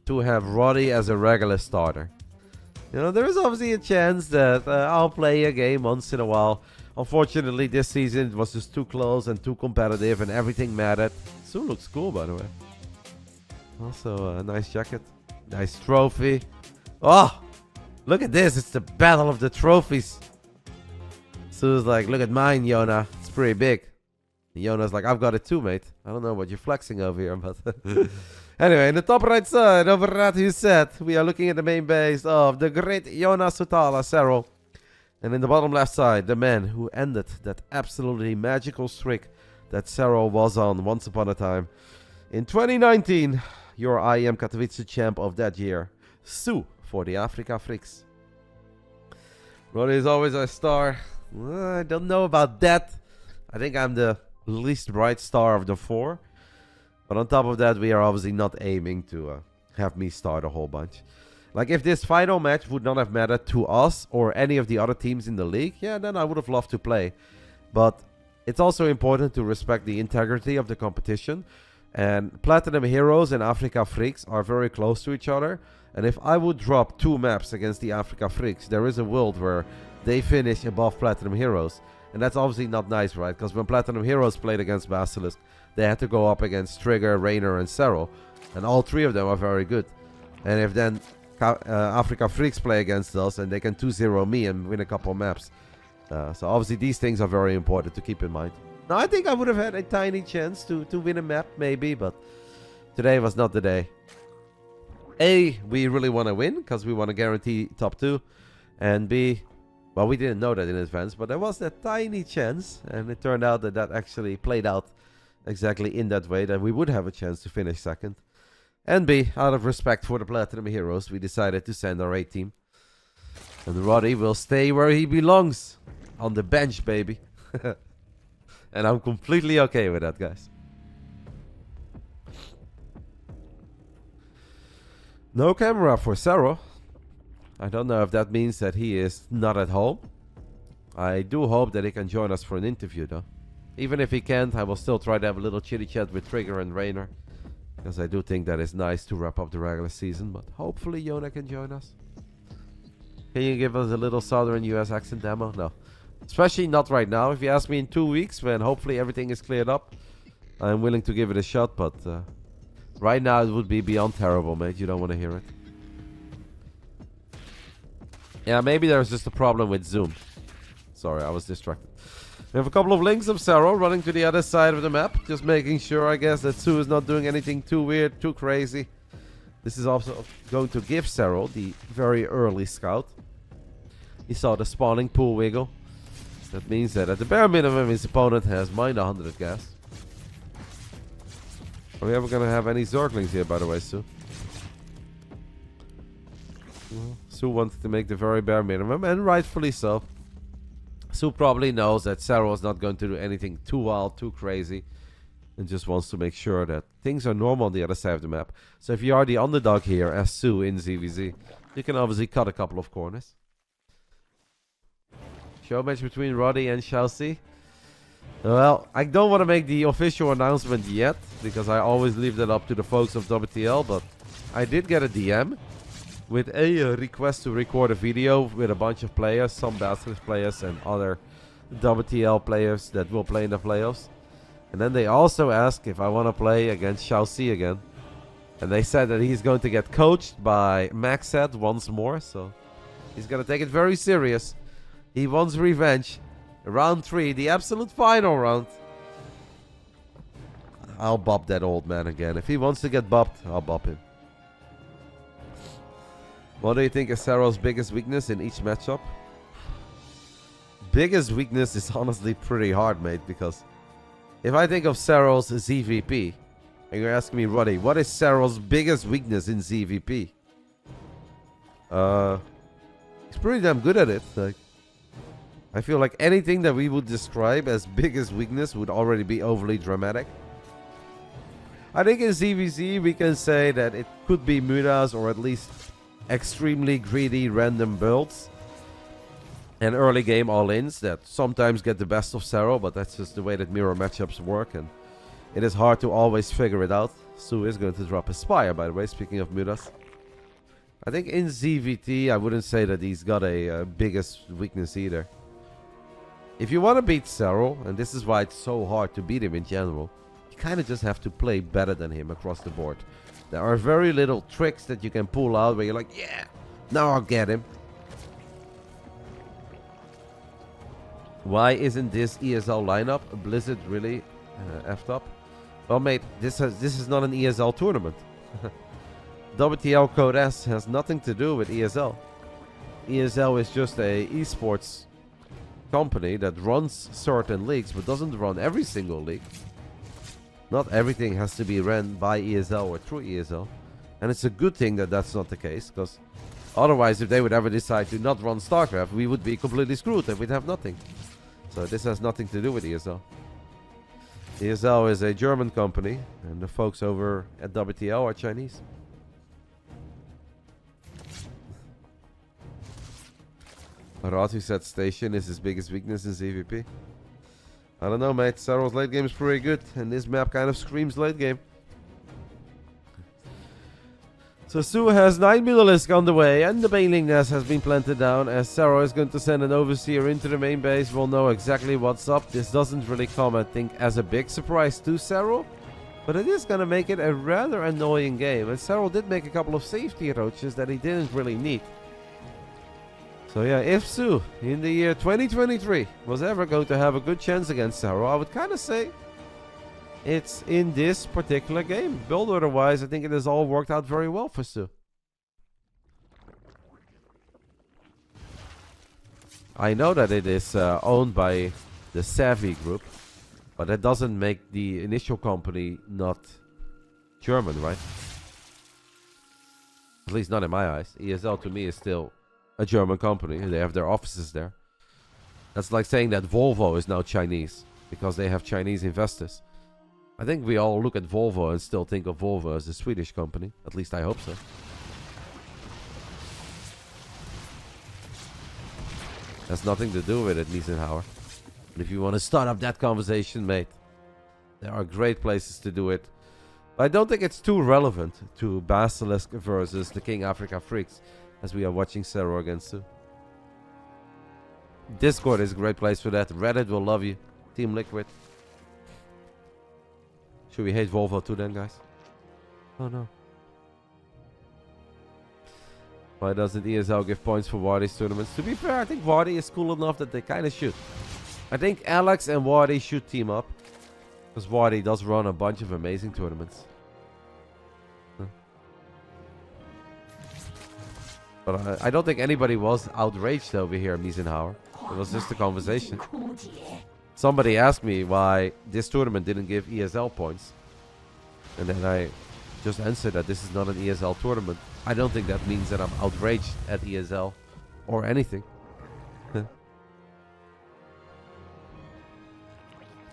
to have Roddy as a regular starter. You know, there is obviously a chance that I'll play a game once in a while. Unfortunately, this season it was just too close and too competitive and everything mattered. Sue looks cool, by the way. Also, a nice jacket. Nice trophy. Oh, look at this. It's the battle of the trophies. Sue's like, "Look at mine, Yona. It's pretty big." And Yona's like, "I've got it too, mate. I don't know what you're flexing over here, but..." Anyway, in the top right side, over at Husset, we are looking at the main base of the great Yona Sutala, Serral. And in the bottom left side, the man who ended that absolutely magical streak that Serral was on once upon a time. In 2019, your IEM Katowice champ of that year, Sue, for the Africa Freecs. Roddy is always a star. I don't know about that. I think I'm the least bright star of the four. But on top of that, we are obviously not aiming to have me start a whole bunch. Like, if this final match would not have mattered to us or any of the other teams in the league, yeah, then I would have loved to play. But it's also important to respect the integrity of the competition. And Platinum Heroes and Africa Freecs are very close to each other. And if I would drop 2 maps against the Africa Freecs, there is a world where they finish above Platinum Heroes. And that's obviously not nice, right? Because when Platinum Heroes played against Basilisk, they had to go up against Trigger, Reynor, and Serral. And all 3 of them are very good. And if then Africa Freecs play against us, and they can 2-0 me and win a couple maps. So obviously these things are very important to keep in mind. Now I think I would have had a tiny chance to win a map, maybe, but today was not the day. A, we really want to win, because we want to guarantee top 2. And B, well, we didn't know that in advance, but there was that tiny chance, and it turned out that that actually played out exactly in that way, that we would have a chance to finish second. And B, out of respect for the Platinum Heroes, we decided to send our A team. And Roddy will stay where he belongs. On the bench, baby. And I'm completely okay with that, guys. No camera for Serral. I don't know if that means that he is not at home. I do hope that he can join us for an interview, though. Even if he can't, I will still try to have a little chitty chat with Trigger and Reynor. Because I do think that is nice to wrap up the regular season. But hopefully Yona can join us. Can you give us a little Southern US accent demo? No. Especially not right now. If you ask me in 2 weeks, when hopefully everything is cleared up, I'm willing to give it a shot. But right now it would be beyond terrible, mate. You don't want to hear it. Yeah, maybe there's just a problem with Zoom. Sorry, I was distracted. We have a couple of links of Serral running to the other side of the map. Just making sure, I guess, that Sue is not doing anything too weird, too crazy. This is also going to give Serral the very early scout. He saw the spawning pool wiggle. That means that at the bare minimum, his opponent has mined 100 gas. Are we ever going to have any Zerglings here, by the way, Sue? Well, Sue wanted to make the very bare minimum, and rightfully so. Sue probably knows that Serral is not going to do anything too wild, too crazy, and just wants to make sure that things are normal on the other side of the map. So if you are the underdog here, as Sue in ZVZ, you can obviously cut a couple of corners. Show match between Roddy and Chelsea. Well, I don't want to make the official announcement yet, because I always leave that up to the folks of WTL, but I did get a DM with a request to record a video with a bunch of players, some Basilisk players and other WTL players that will play in the playoffs. And then they also asked if I want to play against Chelsea again. And they said that he's going to get coached by Maxed once more, so he's going to take it very serious. He wants revenge. Round 3, the absolute final round. I'll bop that old man again. If he wants to get bopped, I'll bop him. What do you think is Serral's biggest weakness in each matchup? Biggest weakness is honestly pretty hard, mate, because if I think of Serral's ZVP, and you're asking me, Roddy, what is Serral's biggest weakness in ZVP? He's pretty damn good at it. Like, I feel like anything that we would describe as biggest weakness would already be overly dramatic. I think in ZVZ we can say that it could be Mudas, or at least extremely greedy random builds and early game all-ins that sometimes get the best of Serral, but that's just the way that mirror matchups work, and it is hard to always figure it out. Sue is going to drop a Spire, by the way, speaking of Mudas. I think in ZVT I wouldn't say that he's got a biggest weakness either. If you want to beat Serral, and this is why it's so hard to beat him in general, you kind of just have to play better than him across the board. There are very little tricks that you can pull out where you're like, yeah, now I'll get him. Why isn't this ESL lineup Blizzard really effed up? Well, mate, this is not an ESL tournament. WTL Code S has nothing to do with ESL. ESL is just a esports company that runs certain leagues but doesn't run every single league. Not everything has to be ran by ESL or through ESL. And it's a good thing that that's not the case, because otherwise if they would ever decide to not run StarCraft, we would be completely screwed and we'd have nothing. So this has nothing to do with ESL. ESL is a German company and the folks over at WTL are Chinese. Ratu said station is his biggest weakness in ZVP. I don't know, mate. Serral's late game is pretty good, and this map kind of screams late game. So Su has 9 Basilisk on the way, and the Baneling nest has been planted down. As Serral is going to send an overseer into the main base, we'll know exactly what's up. This doesn't really come, I think, as a big surprise to Serral, but it is going to make it a rather annoying game. And Serral did make a couple of safety roaches that he didn't really need. So yeah, if Su, in the year 2023, was ever going to have a good chance against Serral, I would kind of say it's in this particular game. Build order-wise, I think it has all worked out very well for Su. I know that it is owned by the Savvy Group, but that doesn't make the initial company not German, right? At least not in my eyes. ESL to me is still a German company. They have their offices there. That's like saying that Volvo is now Chinese because they have Chinese investors. I think we all look at Volvo and still think of Volvo as a Swedish company. At least I hope so. Has nothing to do with it, Eisenhower. And if you want to start up that conversation, mate, there are great places to do it. But I don't think it's too relevant to Basilisk versus the King Africa Freecs, as we are watching Serral against Su. Discord is a great place for that. Reddit will love you. Team Liquid. Should we hate Volvo too then, guys? Oh no. Why doesn't ESL give points for Wardy's tournaments? To be fair, I think Wardy is cool enough that they kind of should. I think Alex and Wardy should team up. Because Wardy does run a bunch of amazing tournaments. Huh. But I don't think anybody was outraged over here, Eisenhower. It was just a conversation. Somebody asked me why this tournament didn't give ESL points. And then I just answered that this is not an ESL tournament. I don't think that means that I'm outraged at ESL or anything.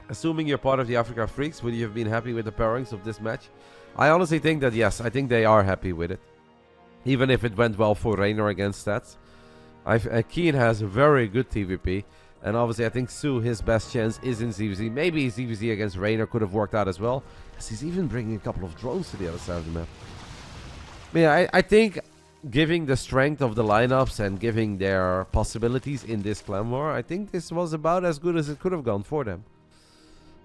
Assuming you're part of the Africa Freecs, would you have been happy with the pairings of this match? I honestly think that yes, I think they are happy with it. Even if it went well for Reynor against Stats. Keen has a very good TVP. And obviously, I think Su, his best chance is in ZVZ. Maybe ZVZ against Reynor could have worked out as well. As he's even bringing a couple of drones to the other side of the map. But yeah, I think giving the strength of the lineups and giving their possibilities in this clan war, I think this was about as good as it could have gone for them.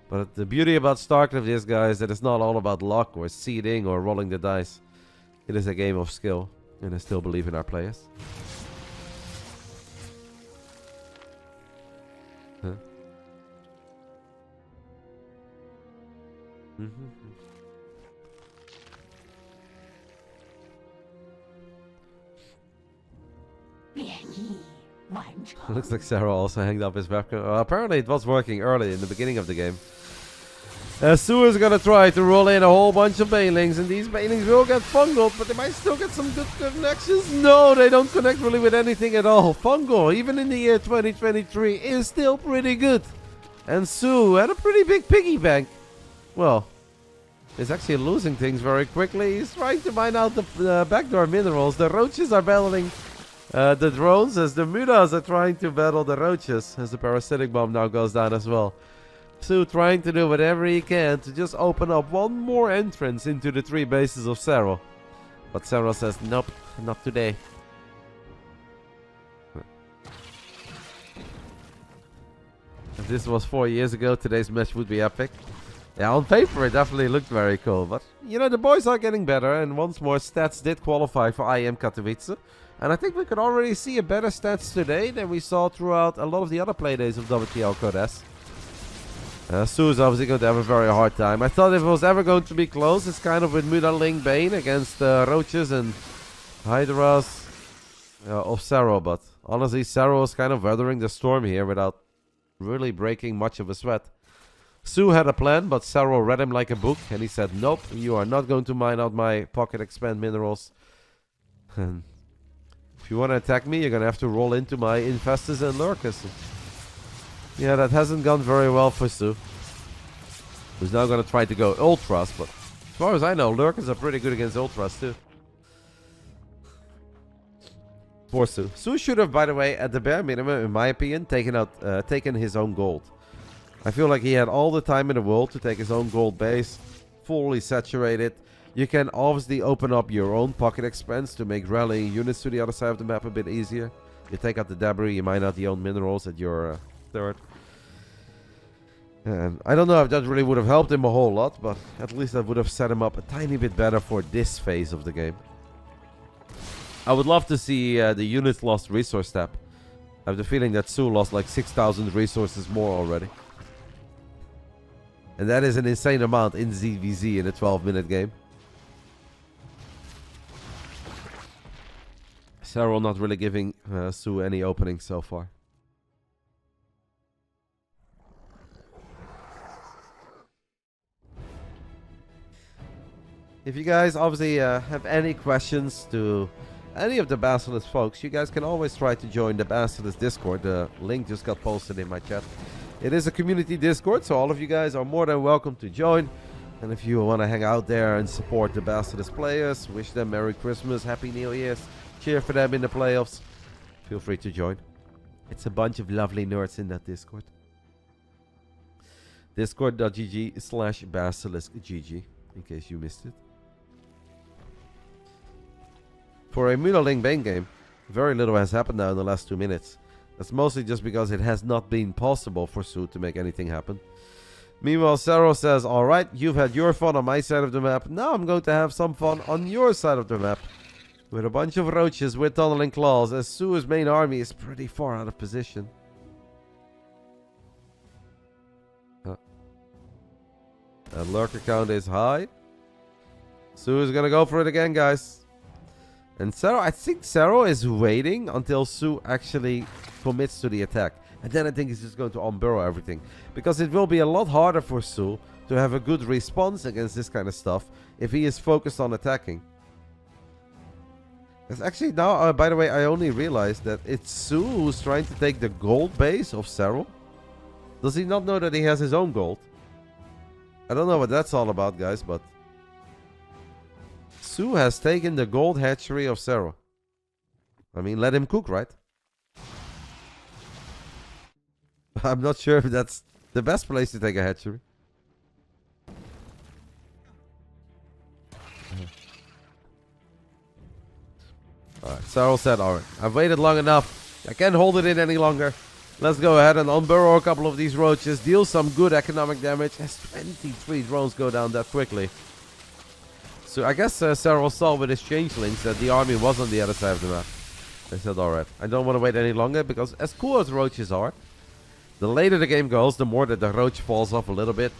But the beauty about StarCraft is, guys, that it's not all about luck or seeding or rolling the dice. It is a game of skill. And I still believe in our players. Huh? Looks like Serral also hanged up his webcam. Well, apparently it was working early in the beginning of the game. Su is going to try to roll in a whole bunch of Banelings, and these Banelings will get fungal, but they might still get some good connections. No, they don't connect really with anything at all. Fungal, even in the year 2023, is still pretty good. And Su had a pretty big piggy bank. Well, he's actually losing things very quickly. He's trying to mine out the backdoor minerals. The roaches are battling the drones as the Mudas are trying to battle the roaches, as the parasitic bomb now goes down as well. Su trying to do whatever he can to just open up one more entrance into the 3 bases of Serral. But Serral says, nope, not today. If this was 4 years ago, today's match would be epic. Yeah, on paper it definitely looked very cool. But, you know, the boys are getting better. And once more, Stats did qualify for IEM Katowice. And I think we could already see a better Stats today than we saw throughout a lot of the other playdays of WTL Codes. Su is obviously going to have a very hard time. I thought if it was ever going to be close, it's kind of with Mudaling Bane against Roaches and Hydras of Serral. But honestly, Serral is kind of weathering the storm here without really breaking much of a sweat. Su had a plan, but Serral read him like a book. And he said, nope, you are not going to mine out my pocket expand minerals. And if you want to attack me, you're going to have to roll into my Infestors and Lurkers. Yeah, that hasn't gone very well for Su. Who's now going to try to go Ultras, but as far as I know, Lurkers are pretty good against Ultras too. Poor Su. Su should have, by the way, at the bare minimum, in my opinion, taken his own gold. I feel like he had all the time in the world to take his own gold base, fully saturated, You can obviously open up your own pocket expense to make rallying units to the other side of the map a bit easier. You take out the debris, you mine out the own minerals at your third. And I don't know if that really would have helped him a whole lot, but at least that would have set him up a tiny bit better for this phase of the game. I would love to see the units lost resource tab. I have the feeling that Su lost like 6,000 resources more already. And that is an insane amount in ZVZ in a 12-minute game. Serral not really giving Su any opening so far. If you guys obviously have any questions to any of the Basilisk folks, you guys can always try to join the Basilisk Discord. The link just got posted in my chat. It is a community Discord, so all of you guys are more than welcome to join. And if you want to hang out there and support the Basilisk players, wish them Merry Christmas, Happy New Year's, cheer for them in the playoffs, feel free to join. It's a bunch of lovely nerds in that Discord. Discord.gg/basiliskgg, in case you missed it. For a Mutaling Bane game, very little has happened now in the last 2 minutes. That's mostly just because it has not been possible for Su to make anything happen. Meanwhile, Serral says, alright, you've had your fun on my side of the map. Now I'm going to have some fun on your side of the map. With a bunch of roaches with tunneling claws, as Su's main army is pretty far out of position. That lurker count is high. Su is going to go for it again, guys. And Serral, I think Serral is waiting until Su actually commits to the attack. And then I think he's just going to unburrow everything. Because it will be a lot harder for Su to have a good response against this kind of stuff if he is focused on attacking. It's actually now, by the way, I only realized that it's Su who's trying to take the gold base of Serral. Does he not know that he has his own gold? I don't know what that's all about, guys, but Su has taken the gold hatchery of Serral. I mean, let him cook, right? I'm not sure if that's the best place to take a hatchery. Alright, Serral said, alright, I've waited long enough. I can't hold it in any longer. Let's go ahead and unburrow a couple of these roaches. Deal some good economic damage as 23 drones go down that quickly. So I guess Serral saw with his changelings that the army was on the other side of the map. They said, alright, I don't want to wait any longer because as cool as roaches are, the later the game goes, the more that the roach falls off a little bit.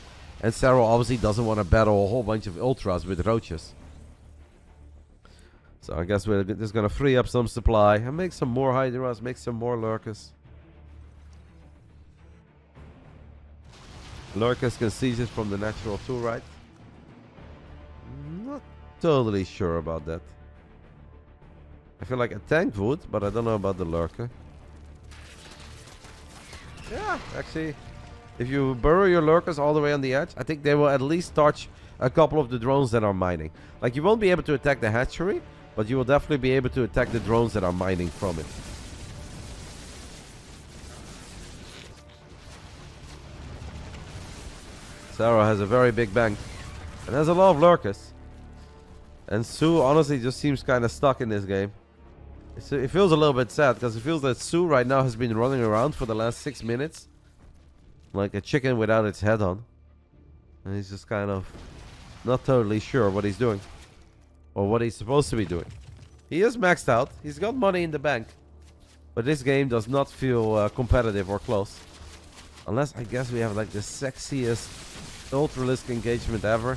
And Serral obviously doesn't want to battle a whole bunch of ultras with roaches. So I guess we're just going to free up some supply and make some more hydras, make some more lurkers. Lurkers can seize it from the natural too, right? Not totally sure about that. I feel like a tank would, but I don't know about the lurker. Yeah, actually, if you burrow your lurkers all the way on the edge, I think they will at least touch a couple of the drones that are mining. Like, you won't be able to attack the hatchery, but you will definitely be able to attack the drones that are mining from it. Serral has a very big bank and has a lot of lurkers. And Su honestly just seems kind of stuck in this game. It feels a little bit sad because it feels that Su right now has been running around for the last 6 minutes like a chicken without its head on. And he's just kind of not totally sure what he's doing or what he's supposed to be doing. He is maxed out. He's got money in the bank. But this game does not feel competitive or close. Unless I guess we have like the sexiest Ultralisk engagement ever.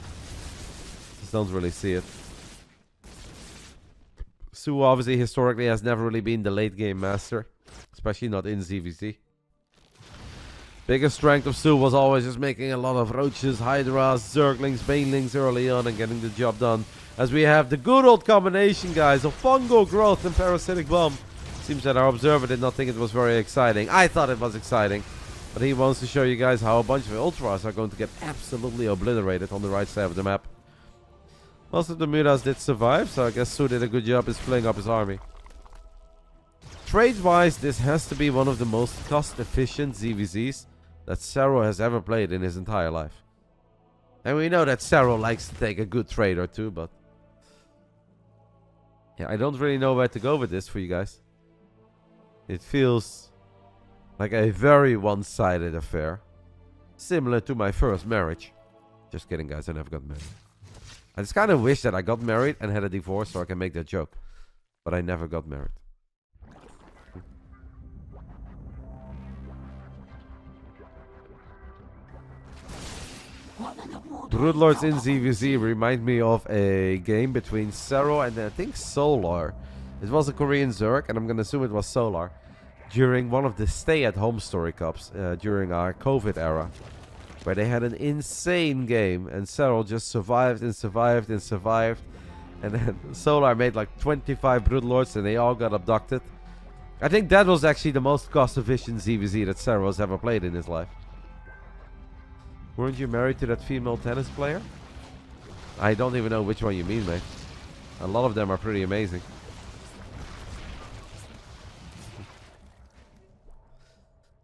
Just don't really see it. Su obviously historically has never really been the late game master. Especially not in ZVZ. Biggest strength of Su was always just making a lot of roaches, hydras, zerglings, banelings early on and getting the job done. As we have the good old combination, guys, of fungal growth and parasitic bomb. Seems that our observer did not think it was very exciting. I thought it was exciting. But he wants to show you guys how a bunch of ultras are going to get absolutely obliterated on the right side of the map. Most of the mutas did survive, so I guess Su did a good job in splitting up his army. Trade-wise, this has to be one of the most cost-efficient ZVZs that Serral has ever played in his entire life. And we know that Serral likes to take a good trade or two, but... yeah, I don't really know where to go with this for you guys. It feels like a very one-sided affair. Similar to my first marriage. Just kidding, guys. I never got married. I just kind of wish that I got married and had a divorce so I can make that joke. But I never got married. Broodlords in ZVZ remind me of a game between Serral and I think Solar. It was a Korean Zerg, and I'm going to assume it was Solar. During one of the stay-at-home story cups during our COVID era. Where they had an insane game, and Serral just survived and survived and survived. And then Solar made like 25 Broodlords, and they all got abducted. I think that was actually the most cost-efficient ZVZ that Serral has ever played in his life. Weren't you married to that female tennis player? I don't even know which one you mean, mate. A lot of them are pretty amazing.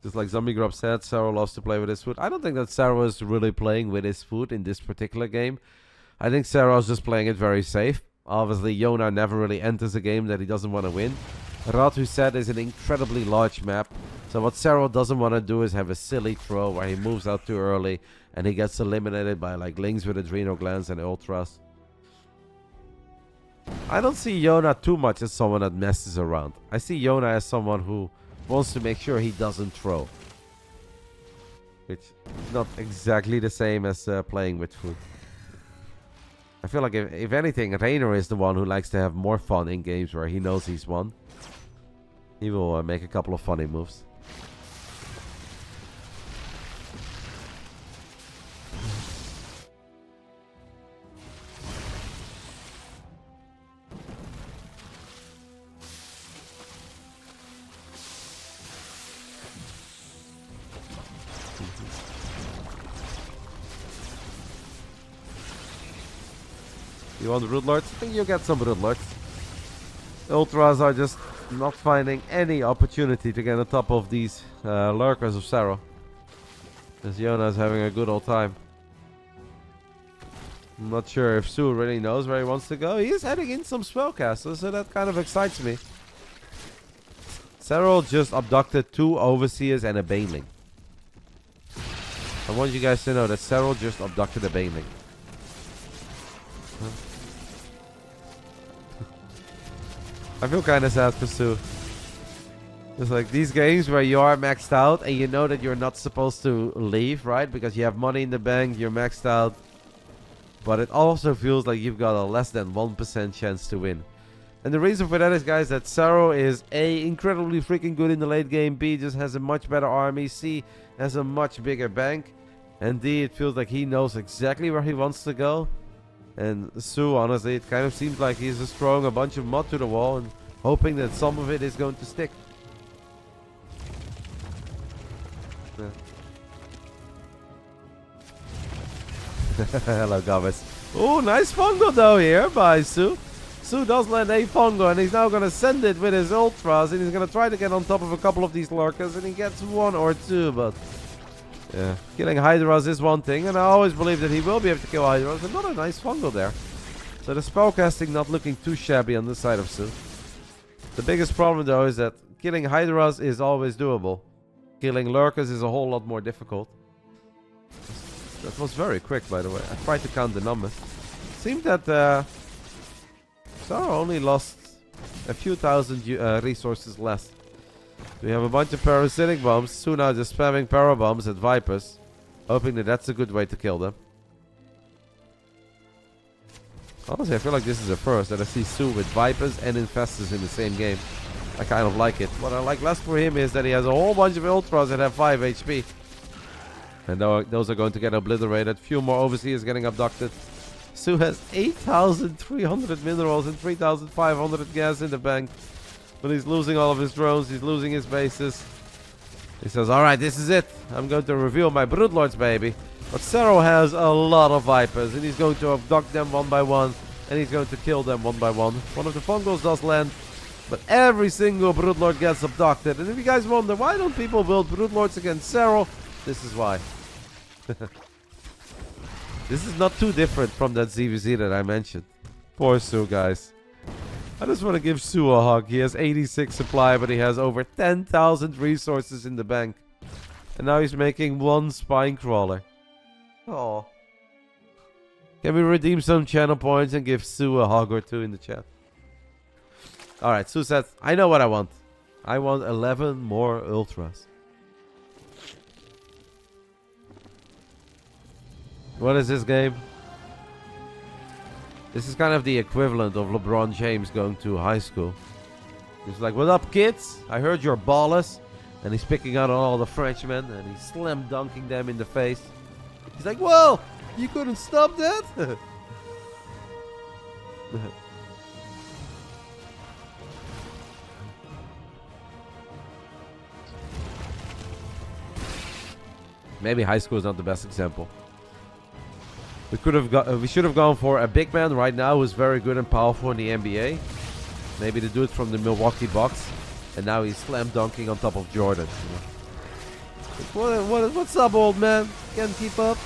Just like Zombie Grub said, Serral loves to play with his food. I don't think that Serral is really playing with his food in this particular game. I think Serral's just playing it very safe. Obviously, Yona never really enters a game that he doesn't want to win. Ratu said is an incredibly large map. So what Serral doesn't want to do is have a silly throw where he moves out too early and he gets eliminated by like Lings with adrenal glands and ultras. I don't see Yona too much as someone that messes around. I see Yona as someone who wants to make sure he doesn't throw. Which is not exactly the same as playing with food. I feel like if anything, Reynor is the one who likes to have more fun in games where he knows he's won. He will make a couple of funny moves. You want Broodlords? I think you'll get some Broodlords. Ultras are just not finding any opportunity to get on top of these lurkers of Serral. As Yona is having a good old time. I'm not sure if Sue really knows where he wants to go. He is heading in some spellcasters, so that kind of excites me. Serral just abducted 2 overseers and a baneling. I want you guys to know that Serral just abducted a baneling. I feel kind of sad for Sue. It's like these games where you are maxed out and you know that you're not supposed to leave, right? Because you have money in the bank, you're maxed out. But it also feels like you've got a less than 1% chance to win. And the reason for that is, guys, that Serral is A, incredibly freaking good in the late game. B, just has a much better army. C, has a much bigger bank. And D, it feels like he knows exactly where he wants to go. And Sue, honestly, it kind of seems like he's just throwing a bunch of mud to the wall and hoping that some of it is going to stick. Yeah. Hello, Gomez. Oh, nice fungo though here by Sue. Sue does land a fungo and he's now going to send it with his ultras and he's going to try to get on top of a couple of these lurkers and he gets 1 or 2, but... yeah, killing Hydras is one thing, and I always believe that he will be able to kill Hydras. Another nice fungal there. So the spellcasting not looking too shabby on this side of Sue. The biggest problem though is that killing Hydras is always doable. Killing Lurkers is a whole lot more difficult. That was very quick, by the way. I tried to count the numbers. Seemed that Serral only lost a few thousand resources less. We have a bunch of parasitic bombs. Sue now just spamming parabombs at Vipers. Hoping that that's a good way to kill them. Honestly, I feel like this is a first that I see Sue with Vipers and Infestors in the same game. I kind of like it. What I like less for him is that he has a whole bunch of Ultras that have 5 HP. And those are going to get obliterated. Few more Overseers getting abducted. Sue has 8,300 minerals and 3,500 gas in the bank. But he's losing all of his drones. He's losing his bases. He says, alright, this is it. I'm going to reveal my Broodlords, baby. But Serral has a lot of Vipers. And he's going to abduct them one by one. And he's going to kill them one by one. One of the fungals does land. But every single Broodlord gets abducted. And if you guys wonder, why don't people build Broodlords against Serral? This is why. This is not too different from that ZVZ that I mentioned. Poor Sue, guys. I just want to give Sue a hug. He has 86 supply, but he has over 10,000 resources in the bank. And now he's making one spine crawler. Oh. Can we redeem some channel points and give Sue a hug or two in the chat? Alright, Sue says, I know what I want. I want 11 more ultras. What is this game? This is kind of the equivalent of LeBron James going to high school. He's like, what up, kids? I heard you're ballers. And he's picking out all the Frenchmen and he's slam dunking them in the face. He's like, well, you couldn't stop that? Maybe high school is not the best example. We should have gone for a big man right now who's very good and powerful in the NBA. Maybe the dude from the Milwaukee Bucks. And now he's slam dunking on top of Jordan. You know? What's up, old man? Can't keep up.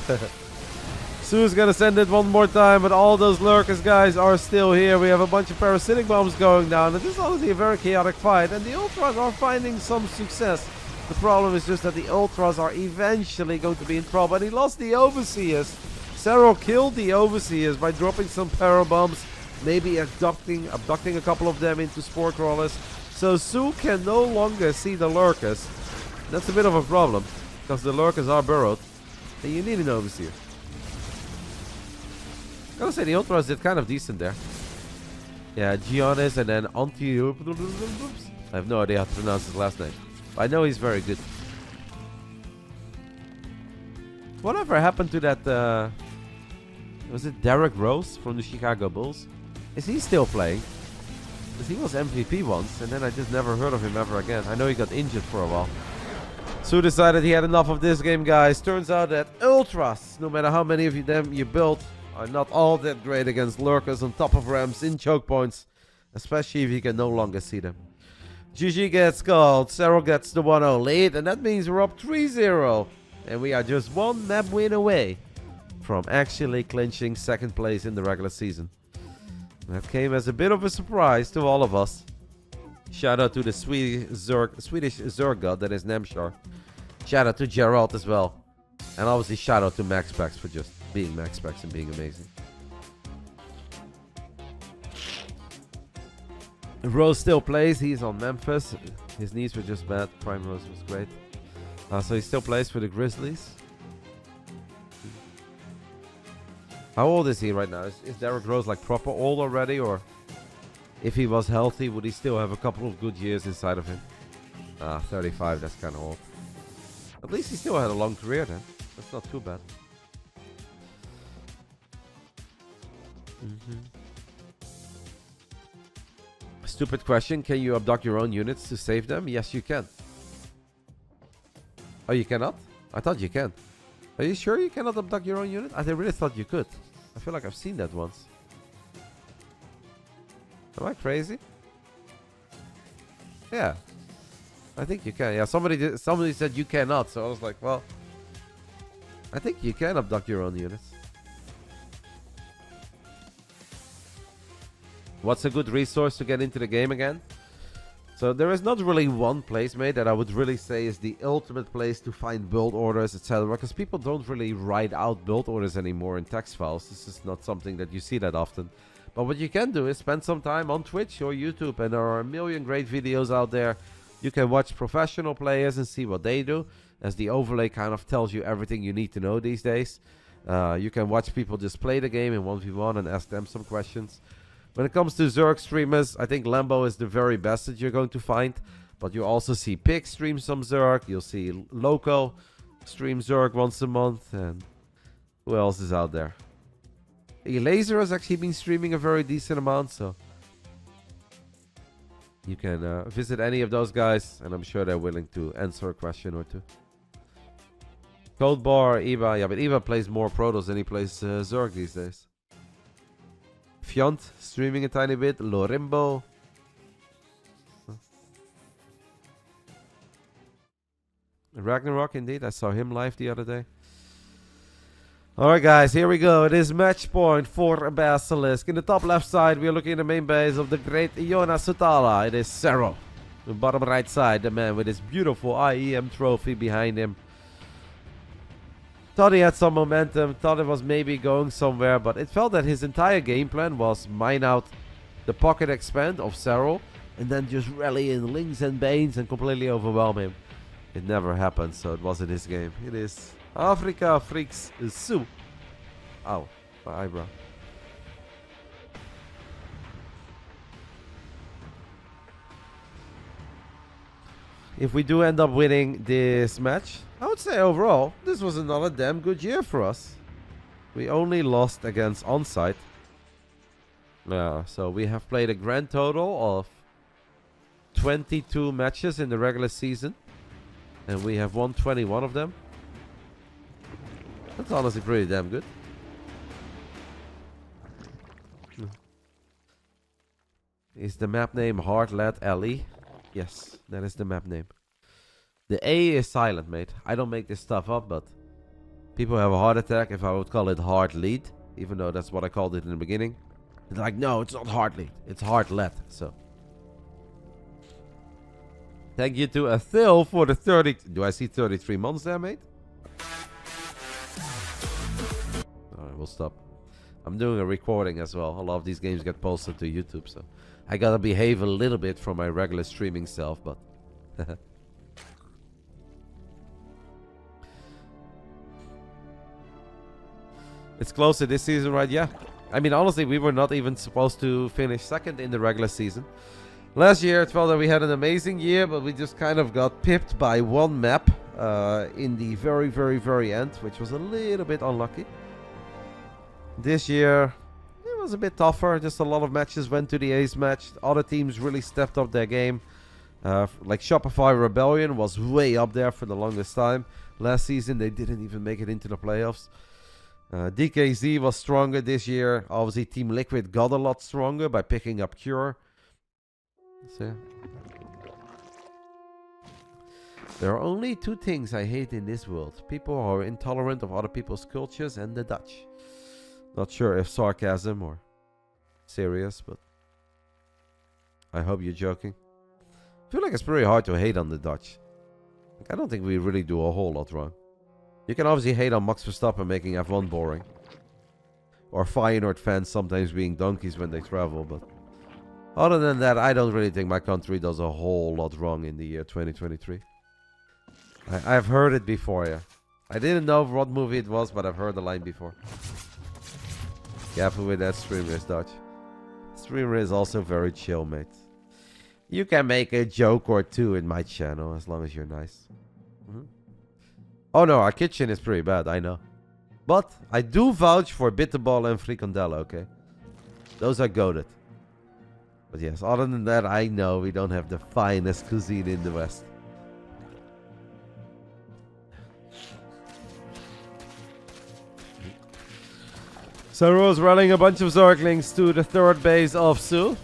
Sue's gonna send it one more time, but all those lurkers guys are still here. We have a bunch of parasitic bombs going down. And this is honestly a very chaotic fight. And the Ultras are finding some success. The problem is just that the Ultras are eventually going to be in trouble. And he lost the Overseers. Serral killed the Overseers by dropping some power bombs. Maybe abducting a couple of them into spore crawlers. So Sue can no longer see the lurkers. That's a bit of a problem, because the lurkers are burrowed. And you need an Overseer. I gotta say, the Ultras did kind of decent there. Yeah, Giannis and then Anti... I have no idea how to pronounce his last name. But I know he's very good. Whatever happened to that... was it Derrick Rose from the Chicago Bulls? Is he still playing? Because he was MVP once, and then I just never heard of him ever again. I know he got injured for a while. Sue decided he had enough of this game, guys. Turns out that Ultras, no matter how many of them you built, are not all that great against lurkers on top of ramps in choke points. Especially if you can no longer see them. GG gets called. Serral gets the 1-0 lead, and that means we're up 3-0. And we are just one map win away from actually clinching second place in the regular season. That came as a bit of a surprise to all of us. Shout out to the Swedish Zerg god that is Nemshar. Shout out to Geralt as well. And obviously shout out to MaxPax for just being MaxPax and being amazing. Rose still plays. He's on Memphis. His knees were just bad. Prime Rose was great. So he still plays for the Grizzlies. How old is he right now? Is Derrick Rose like proper old already? Or if he was healthy, would he still have a couple of good years inside of him? 35, that's kind of old. At least he still had a long career then. That's not too bad. Stupid question. Can you abduct your own units to save them? Yes, you can. Oh, you cannot? I thought you can. Are you sure you cannot abduct your own unit? I really thought you could. I feel like I've seen that once. Am I crazy? Yeah. I think you can. Yeah, somebody said you cannot, so I was like, well, I think you can abduct your own units. What's a good resource to get into the game again? So there is not really one place, mate, that I would really say is the ultimate place to find build orders, etc. Because people don't really write out build orders anymore in text files. This is not something that you see that often. But what you can do is spend some time on Twitch or YouTube, and there are a million great videos out there. You can watch professional players and see what they do, as the overlay kind of tells you everything you need to know these days. You can watch people just play the game in 1v1 and ask them some questions. When it comes to Zerg streamers, I think Lambo is the very best that you're going to find. But you also see Pig stream some Zerg. You'll see Loco stream Zerg once a month. And who else is out there? Laser has actually been streaming a very decent amount. So you can visit any of those guys. And I'm sure they're willing to answer a question or two. Cold Bar, Eva. Yeah, but Eva plays more Protoss than he plays Zerg these days. Fiont streaming a tiny bit. Lorimbo. Ragnarok, indeed. I saw him live the other day. Alright guys, here we go. It is match point for Basilisk. In the top left side, we are looking at the main base of the great Iona Sutala. It is Serral. The bottom right side, the man with his beautiful IEM trophy behind him. Thought he had some momentum, thought it was maybe going somewhere, but it felt that his entire game plan was mine out the pocket expand of Serral and then just rally in Lings and Banes and completely overwhelm him. It never happened, so it wasn't his game. It is Africa Freecs Sue. Ow, my eyebrow. If we do end up winning this match, I would say overall, this was another damn good year for us. We only lost against Onsite. Yeah, so we have played a grand total of 22 matches in the regular season. And we have won 21 of them. That's honestly pretty damn good. Is the map name Heartlet Alley? Yes, that is the map name. The A is silent, mate. I don't make this stuff up, but people have a heart attack if I would call it Heart Lead, even though that's what I called it in the beginning. They're like, no, it's not Heart Lead. It's Heartlet. So, thank you to Athil for the 30... Do I see 33 months there, mate? Alright, we'll stop. I'm doing a recording as well. A lot of these games get posted to YouTube, so I gotta behave a little bit for my regular streaming self, but... It's closer this season, right? Yeah. I mean, honestly, we were not even supposed to finish second in the regular season. Last year, it felt that we had an amazing year, but we just kind of got pipped by one map in the very, very, very end, which was a little bit unlucky. This year, it was a bit tougher. Just a lot of matches went to the ace match. Other teams really stepped up their game. Like Shopify Rebellion was way up there for the longest time. Last season, they didn't even make it into the playoffs. DKZ was stronger this year. Obviously, Team Liquid got a lot stronger by picking up Cure. So, yeah. There are only two things I hate in this world. People who are intolerant of other people's cultures and the Dutch. Not sure if sarcasm or serious, but I hope you're joking. I feel like it's pretty hard to hate on the Dutch. Like, I don't think we really do a whole lot wrong. You can obviously hate on Max Verstappen making F1 boring. Or Feyenoord fans sometimes being donkeys when they travel, but other than that, I don't really think my country does a whole lot wrong in the year 2023. I've heard it before, yeah. I didn't know what movie it was, but I've heard the line before. Careful with that streamer, Dutch. Streamer is also very chill, mate. You can make a joke or two in my channel as long as you're nice. Oh no, our kitchen is pretty bad, I know. But I do vouch for bitterball and frikandel, okay? Those are goated. But yes, other than that, I know we don't have the finest cuisine in the West. Serral rallying a bunch of Zerglings to the third base of Su.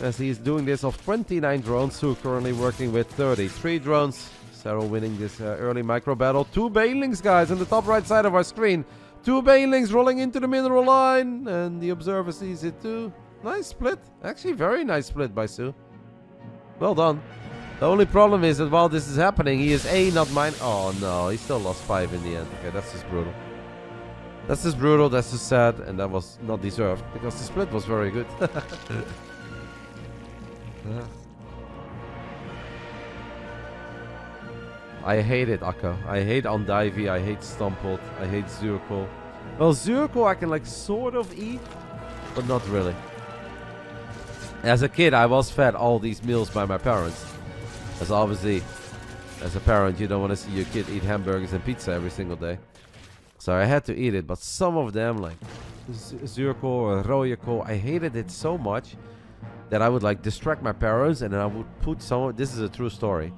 As he's doing this of 29 drones. Su currently working with 33 drones. Serral winning this early micro battle. 2 Banelings, guys, on the top right side of our screen. 2 Banelings rolling into the mineral line. And the observer sees it too. Nice split. Actually, very nice split by Su. Well done. The only problem is that while this is happening, he is A, not mine. Oh no, he still lost 5 in the end. Okay, that's just brutal. That's just brutal, that's just sad, and that was not deserved, because the split was very good. I hate it, Akko. I hate Andivy, I hate Stumpled, I hate Zurkle. Well, Zurkle I can like sort of eat, but not really. As a kid, I was fed all these meals by my parents. As obviously, as a parent, you don't want to see your kid eat hamburgers and pizza every single day. So I had to eat it, but some of them, like Zurkle or Royakle, I hated it so much that I would like distract my parents, and then I would put some. This is a true story.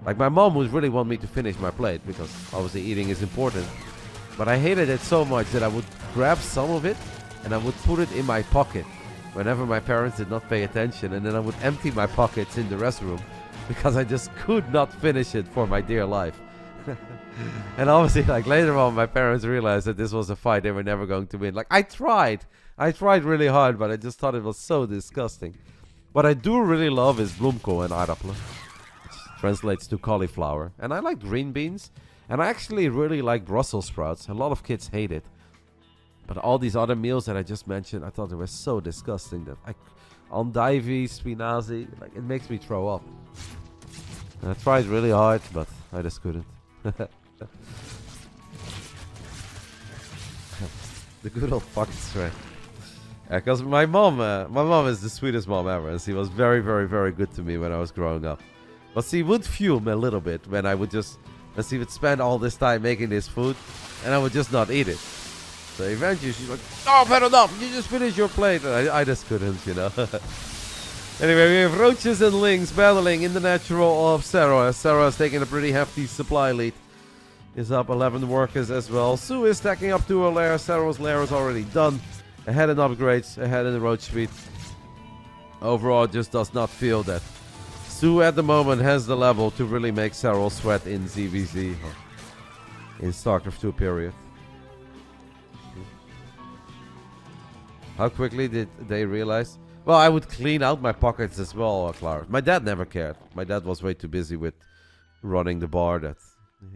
Like my mom would really want me to finish my plate because obviously eating is important. But I hated it so much that I would grab some of it and I would put it in my pocket whenever my parents did not pay attention, and then I would empty my pockets in the restroom because I just could not finish it for my dear life. And obviously, like later on, my parents realized that this was a fight they were never going to win. Like I tried really hard, but I just thought it was so disgusting. What I do really love is bloemkool and aardappelen, which translates to cauliflower. And I like green beans, and I actually really like Brussels sprouts. A lot of kids hate it. But all these other meals that I just mentioned, I thought they were so disgusting that andivie, spinazie, like it makes me throw up. And I tried really hard, but I just couldn't. The good old fucking strength. Because my mom is the sweetest mom ever, and she was very, very, very good to me when I was growing up. But she would fume a little bit when I would just, and she would spend all this time making this food, and I would just not eat it. So eventually she's like, "Oh, I've had enough. You just finish your plate." And I just couldn't, you know. Anyway, we have roaches and lings battling in the natural of Serral. Serral is taking a pretty hefty supply lead. Is up 11 workers as well. Sue is stacking up to her lair. Serral's lair is already done. Ahead in upgrades, ahead in the roach speed. Overall, it just does not feel that Sue at the moment has the level to really make Serral sweat in ZVZ. In StarCraft 2 period. How quickly did they realize? Well, I would clean out my pockets as well, Clara. My dad never cared. My dad was way too busy with running the bar that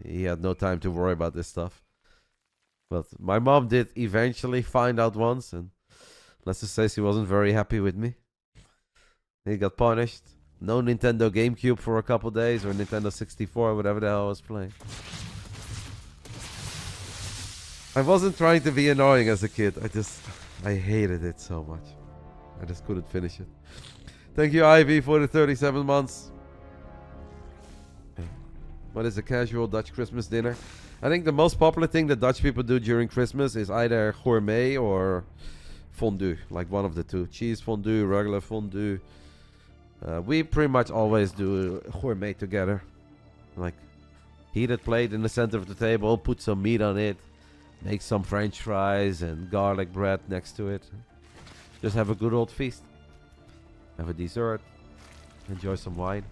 he had no time to worry about this stuff. But my mom did eventually find out once, and let's just say she wasn't very happy with me. He got punished. No Nintendo GameCube for a couple days, or Nintendo 64, whatever the hell I was playing. I wasn't trying to be annoying as a kid. I hated it so much. I just couldn't finish it. Thank you, Ivy, for the 37 months. What is a casual Dutch Christmas dinner? I think the most popular thing that Dutch people do during Christmas is either gourmet or fondue. Like one of the two. Cheese fondue, regular fondue. We pretty much always do gourmet together. Like heated plate in the center of the table. Put some meat on it. Make some French fries and garlic bread next to it. Just have a good old feast. Have a dessert. Enjoy some wine.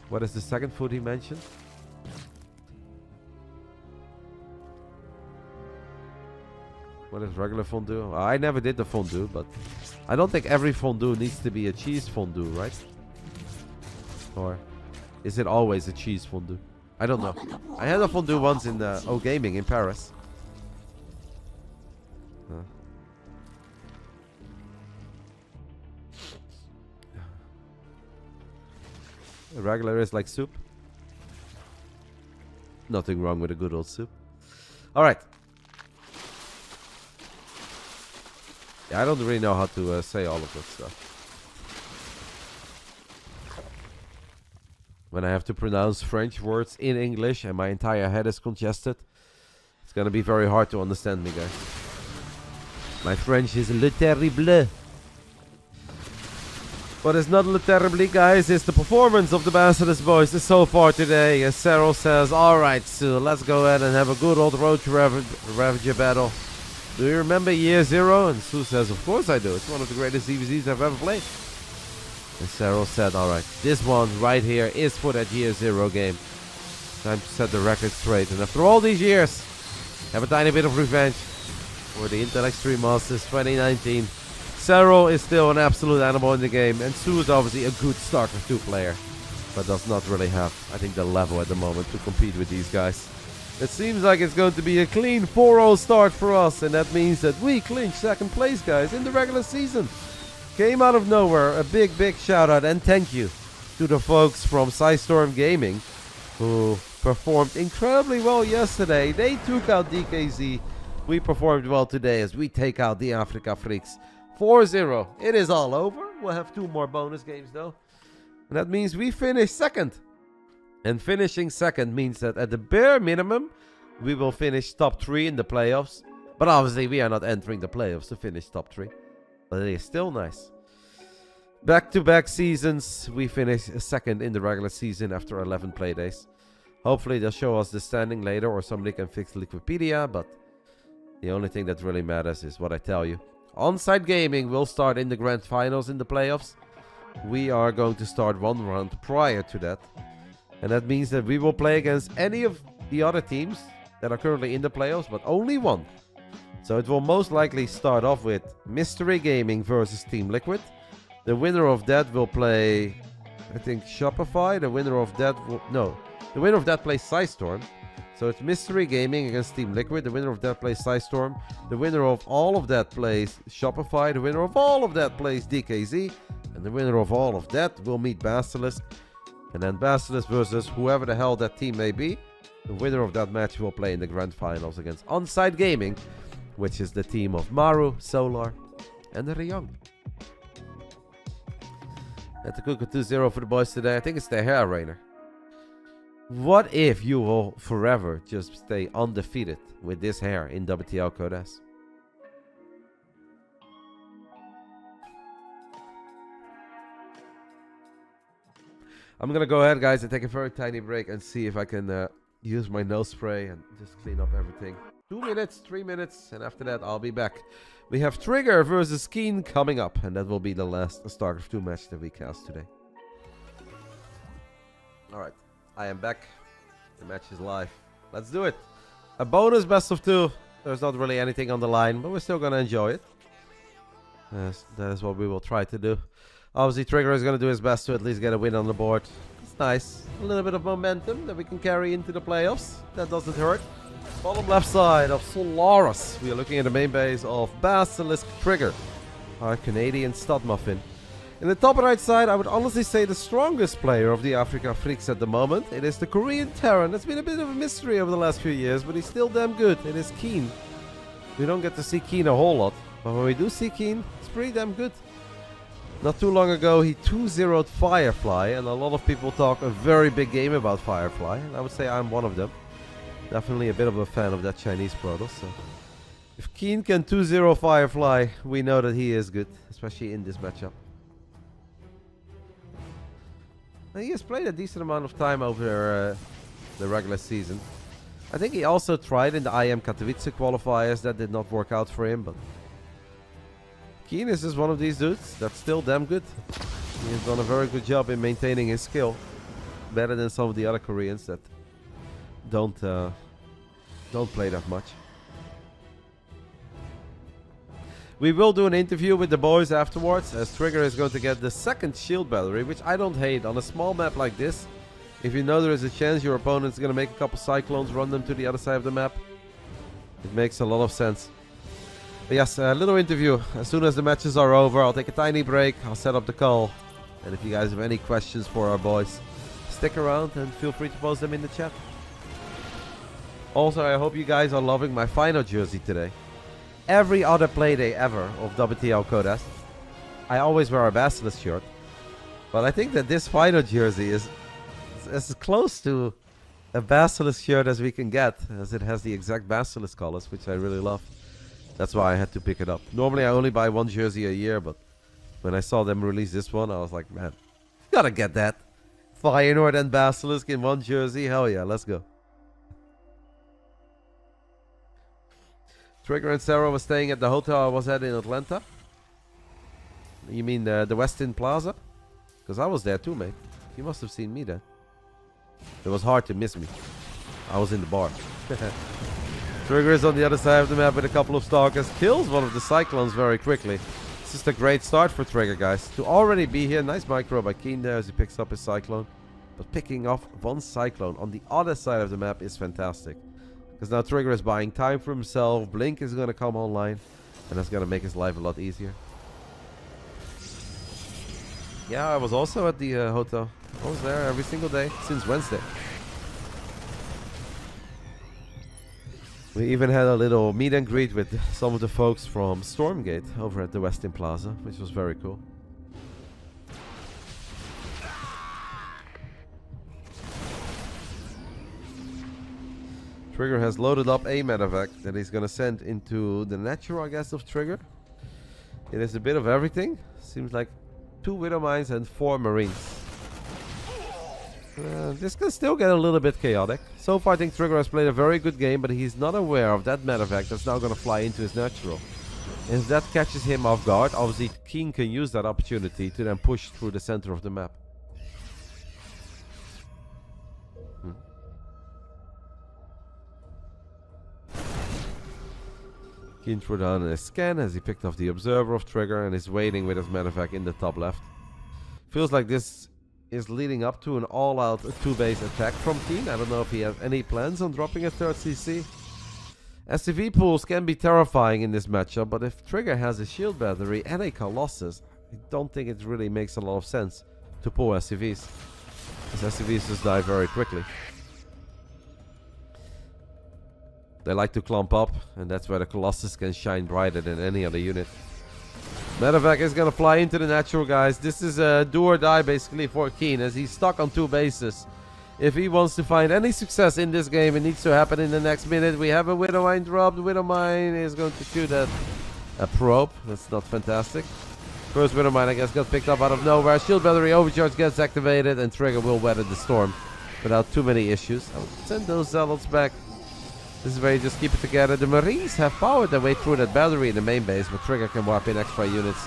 What is the second food he mentioned? What is regular fondue? I never did the fondue, but I don't think every fondue needs to be a cheese fondue, right? Or is it always a cheese fondue? I don't know. I had a fondue once in O Gaming in Paris. Regular is like soup. Nothing wrong with a good old soup. Alright. Yeah, I don't really know how to say all of that stuff. When I have to pronounce French words in English and my entire head is congested, it's gonna be very hard to understand me, guys. My French is le terrible. What is not le terrible, guys, is the performance of the Basilisk boys so far today. As Serral says, alright, so let's go ahead and have a good old roach ravager battle. Do you remember Year Zero? And Sue says, of course I do. It's one of the greatest ZVZs I've ever played. And Serral said, alright, this one right here is for that Year Zero game. Time to set the record straight. And after all these years, have a tiny bit of revenge for the Intel Extreme Masters 2019. Serral is still an absolute animal in the game, and Sue is obviously a good StarCraft 2 player, but does not really have, I think, the level at the moment to compete with these guys. It seems like it's going to be a clean 4-0 start for us, and that means that we clinch second place, guys, in the regular season. Came out of nowhere. A big, big shout out and thank you to the folks from Storm Gaming who performed incredibly well yesterday. They took out DKZ. We performed well today as we take out the Africa Freecs. 4-0. It is all over. We'll have 2 more bonus games though. And that means we finish second. And finishing second means that at the bare minimum, we will finish top 3 in the playoffs. But obviously we are not entering the playoffs to finish top 3. But it is still nice. Back-to-back seasons, we finish second in the regular season after 11 play days. Hopefully they'll show us the standing later or somebody can fix Liquipedia. But the only thing that really matters is what I tell you. On-site gaming will start in the grand finals in the playoffs. We are going to start 1 round prior to that. And that means that we will play against any of the other teams that are currently in the playoffs, but only one. So it will most likely start off with Mystery Gaming versus Team Liquid. The winner of that will play, I think, Shopify. The winner of that will... No. The winner of that plays Psystorm. So it's Mystery Gaming against Team Liquid. The winner of that plays Psystorm. The winner of all of that plays Shopify. The winner of all of that plays DKZ. And the winner of all of that will meet Basilisk. And then Basilisk versus whoever the hell that team may be. The winner of that match will play in the grand finals against Onside Gaming, which is the team of Maru, Solar, and Reynor. At the Kuka 2-0 for the boys today. I think it's their hair, Reynor. What if you will forever just stay undefeated with this hair in WTL Code S? I'm gonna go ahead, guys, and take a very tiny break and see if I can use my nose spray and just clean up everything. 2 minutes, 3 minutes, and after that I'll be back. We have Trigger versus Keen coming up, and that will be the last StarCraft 2 match that we cast today. Alright, I am back. The match is live. Let's do it. A bonus best of 2. There's not really anything on the line, but we're still gonna enjoy it. Yes, that is what we will try to do. Obviously, Trigger is gonna do his best to at least get a win on the board. It's nice. A little bit of momentum that we can carry into the playoffs. That doesn't hurt. Bottom left side of Solaris. We are looking at the main base of Basilisk Trigger, our Canadian stud muffin. In the top right side, I would honestly say the strongest player of the Africa Freecs at the moment. It is the Korean Terran. That's been a bit of a mystery over the last few years, but he's still damn good. It is Keen. We don't get to see Keen a whole lot, but when we do see Keen, it's pretty damn good. Not too long ago, he 2-0'd Firefly, and a lot of people talk a very big game about Firefly, and I would say I'm one of them. Definitely a bit of a fan of that Chinese Protoss, so... If Keen can 2-0 Firefly, we know that he is good, especially in this matchup. He has played a decent amount of time over the regular season. I think he also tried in the IM Katowice qualifiers. That did not work out for him, but... Keen is just one of these dudes that's still damn good. He has done a very good job in maintaining his skill. Better than some of the other Koreans that don't play that much. We will do an interview with the boys afterwards, as Trigger is going to get the second shield battery, which I don't hate. On a small map like this, if you know there is a chance your opponent's going to make a couple cyclones, run them to the other side of the map, it makes a lot of sense. But yes, a little interview. As soon as the matches are over, I'll take a tiny break, I'll set up the call. And if you guys have any questions for our boys, stick around and feel free to post them in the chat. Also, I hope you guys are loving my final jersey today. Every other playday ever of WTL Code S, I always wear a Basilisk shirt. But I think that this final jersey is as close to a Basilisk shirt as we can get, as it has the exact Basilisk colors, which I really love. That's why I had to pick it up. Normally I only buy one jersey a year, but when I saw them release this one, I was like, man, gotta get that. Reynor and Basilisk in one jersey, hell yeah, let's go. Trigger and Serral was staying at the hotel I was at in Atlanta. You mean the Westin Plaza? Because I was there too, mate. You must have seen me there. It was hard to miss me. I was in the bar. Trigger is on the other side of the map with a couple of stalkers. Kills one of the Cyclones very quickly. This is a great start for Trigger, guys. To already be here. Nice micro by Keen there as he picks up his Cyclone. But picking off one Cyclone on the other side of the map is fantastic. Because now Trigger is buying time for himself. Blink is going to come online. And that's going to make his life a lot easier. Yeah, I was also at the hotel. I was there every single day since Wednesday. We even had a little meet and greet with some of the folks from Stormgate over at the Westin Plaza, which was very cool. Trigger has loaded up a medevac that he's gonna send into the natural, I guess, of Trigger. It is a bit of everything. Seems like 2 Widow Mines and 4 Marines. This can still get a little bit chaotic. So far I think Trigger has played a very good game, but he's not aware of that medevac that's now gonna fly into his natural. And if that catches him off guard, obviously Keen can use that opportunity to then push through the center of the map. Keen threw down a scan as he picked off the observer of Trigger and is waiting with his medevac in the top left. Feels like this is leading up to an all-out 2-base attack from Keen. I don't know if he has any plans on dropping a third CC. SCV pools can be terrifying in this matchup, but if Trigger has a shield battery and a Colossus, I don't think it really makes a lot of sense to pull SCVs. Because SCVs just die very quickly. They like to clump up, and that's where the Colossus can shine brighter than any other unit. Medevac is gonna fly into the natural, guys. This is a do or die basically for Keen, as he's stuck on 2 bases. If he wants to find any success in this game, it needs to happen in the next minute. We have a Widowmine dropped. Widowmine is going to shoot at a probe. That's not fantastic. First Widowmine, I guess, got picked up out of nowhere. Shield battery overcharge gets activated, and Trigger will weather the storm without too many issues. I'll send those zealots back. This is where you just keep it together. The Marines have powered their way through that battery in the main base, but Trigger can warp in extra units.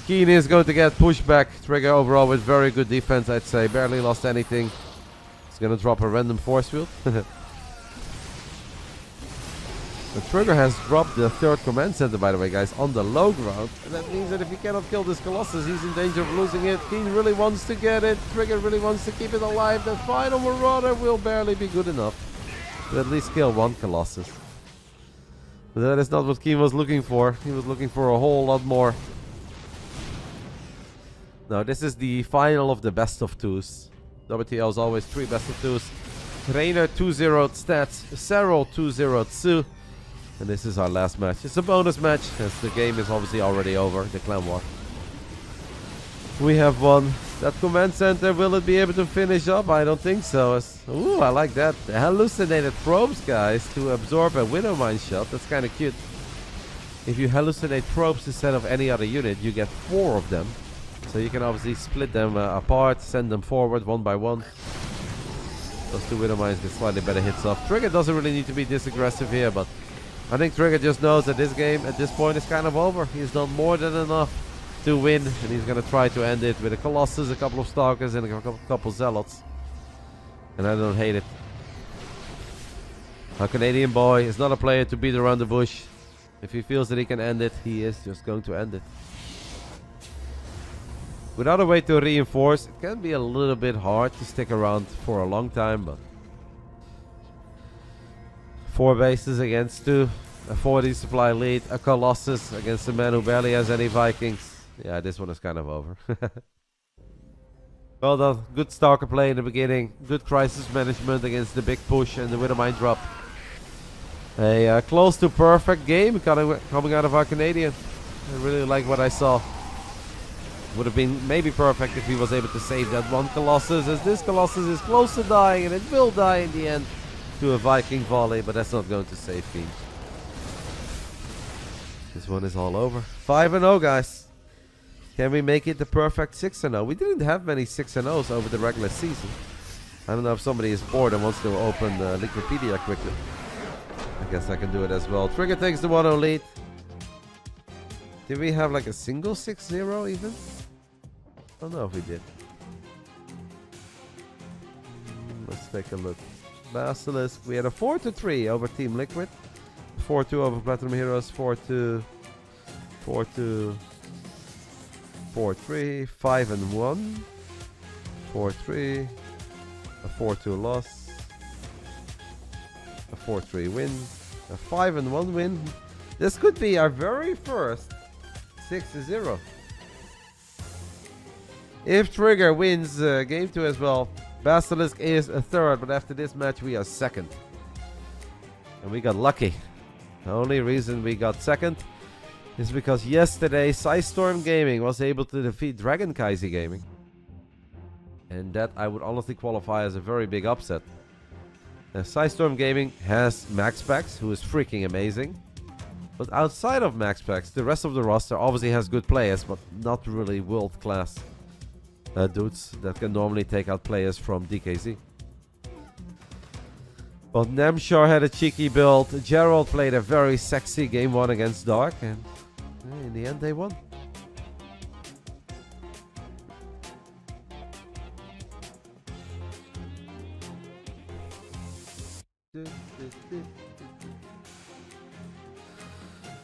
Keen is going to get pushed back. Trigger overall with very good defense, I'd say. Barely lost anything. He's going to drop a random force field. The Trigger has dropped the 3rd command center, by the way, guys, on the low ground. And that means that if he cannot kill this Colossus, he's in danger of losing it. Keen really wants to get it. Trigger really wants to keep it alive. The final Marauder will barely be good enough to at least kill 1 Colossus. But that is not what Keen was looking for. He was looking for a whole lot more. Now, this is the final of the best of 2s. WTL is always 3 best of 2s. Reynor 2-0 stats, Serral 2-0-2. And this is our last match. It's a bonus match, as the game is obviously already over, the clan war. We have won. That command center, will it be able to finish up? I don't think so. Ooh, I like that. The hallucinated probes, guys, to absorb a Widowmine shot. That's kind of cute. If you hallucinate probes instead of any other unit, you get 4 of them. So you can obviously split them apart, send them forward one by one. Those 2 Widowmines get slightly better hits off. Trigger doesn't really need to be this aggressive here, but I think Trigger just knows that this game at this point is kind of over. He's done more than enough to win, and he's going to try to end it with a Colossus, a couple of Stalkers, and a couple Zealots. And I don't hate it. Our Canadian boy is not a player to beat around the bush. If he feels that he can end it, he is just going to end it. Without a way to reinforce, it can be a little bit hard to stick around for a long time, but 4 bases against 2, a 40 supply lead, a Colossus against a man who barely has any Vikings. Yeah, this one is kind of over. Well done. Good Stalker play in the beginning. Good crisis management against the big push and the Widowmine drop. A close to perfect game coming out of our Canadian. I really like what I saw. Would have been maybe perfect if he was able to save that 1 Colossus, as this Colossus is close to dying, and it will die in the end to a Viking volley, but that's not going to save Keen. This one is all over. 5-0, guys. Can we make it the perfect 6-0? We didn't have many 6-0s over the regular season. I don't know if somebody is bored and wants to open Wikipedia quickly. I guess I can do it as well. Trigger takes the 1-0 lead. Did we have like a single 6-0 even? I don't know if we did. Let's take a look. Basilisk. We had a 4-3 over Team Liquid. 4-2 over Platinum Heroes. 4-2. 4-2. 4-3, 5-1, 4-3, a 4-2 loss, a 4-3 win, a 5-1 win. This could be our very first 6-0. If Trigger wins game 2 as well, Basilisk is a 3rd, but after this match we are 2nd. And we got lucky. The only reason we got 2nd is because yesterday Storm Gaming was able to defeat Dragon Kaiser Gaming. And that I would honestly qualify as a very big upset. Storm Gaming has Max Pax, who is freaking amazing. But outside of Max Pax, the rest of the roster obviously has good players, but not really world-class dudes that can normally take out players from DKZ. But Nemshar had a cheeky build. Gerald played a very sexy game 1 against Dark, and in the end they won.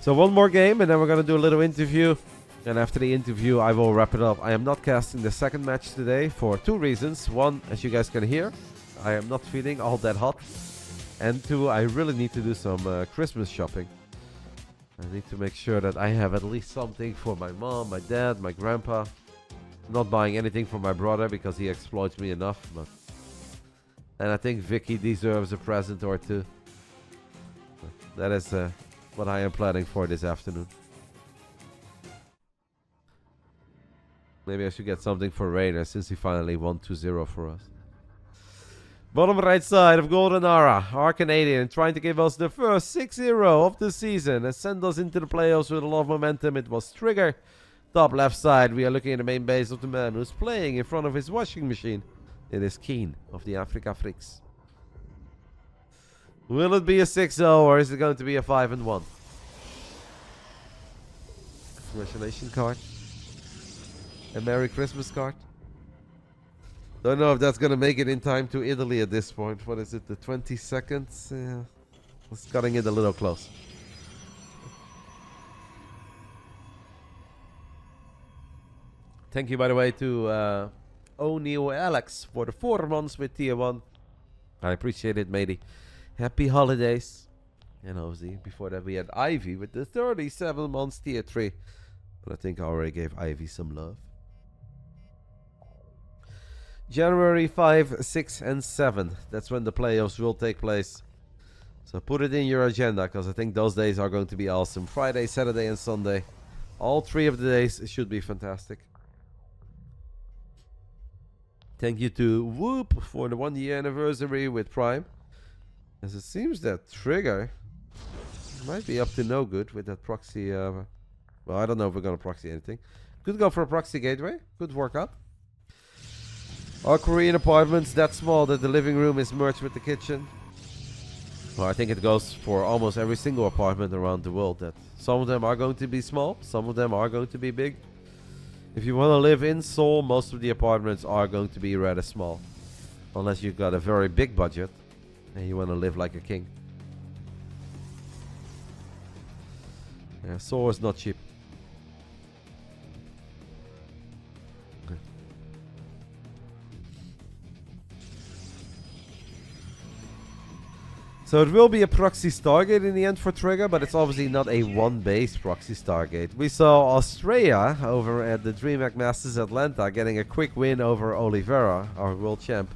So one more game, and then we're going to do a little interview. And after the interview, I will wrap it up. I am not casting the second match today for 2 reasons. One, as you guys can hear, I am not feeling all that hot. And 2, I really need to do some Christmas shopping. I need to make sure that I have at least something for my mom, my dad, my grandpa. I'm not buying anything for my brother because he exploits me enough. And I think Vicky deserves a present or 2. That is what I am planning for this afternoon. Maybe I should get something for Reynor since he finally won 2-0 for us. Bottom right side of Golden Ara, our Canadian, trying to give us the first 6-0 of the season and send us into the playoffs with a lot of momentum. It was Trigger. Top left side, we are looking at the main base of the man who's playing in front of his washing machine. It is Keen of the Africa Freecs. Will it be a 6-0 or is it going to be a 5-1? Congratulations card. A Merry Christmas card. Don't know if that's going to make it in time to Italy at this point. What is it, the 22nd? Yeah, it's cutting it a little close. Thank you, by the way, to O'Neill Alex for the 4 months with Tier 1. I appreciate it, matey. Happy holidays. And obviously, before that we had Ivy with the 37 months Tier 3. But I think I already gave Ivy some love. January 5, 6, and 7. That's when the playoffs will take place. So put it in your agenda, because I think those days are going to be awesome. Friday, Saturday, and Sunday. All 3 of the days should be fantastic. Thank you to Whoop for the 1-year anniversary with Prime. As it seems that Trigger might be up to no good with that proxy. Well, I don't know if we're going to proxy anything. Could go for a proxy gateway. Could work out. Our Korean apartments that small that the living room is merged with the kitchen. Well, I think it goes for almost every single apartment around the world. That some of them are going to be small, some of them are going to be big. If you want to live in Seoul, most of the apartments are going to be rather small. Unless you've got a very big budget and you want to live like a king. Yeah, Seoul is not cheap. So it will be a proxy Stargate in the end for Trigger, but it's obviously not a one-base proxy Stargate. We saw Australia over at the DreamHack Masters Atlanta getting a quick win over Oliveira, our world champ,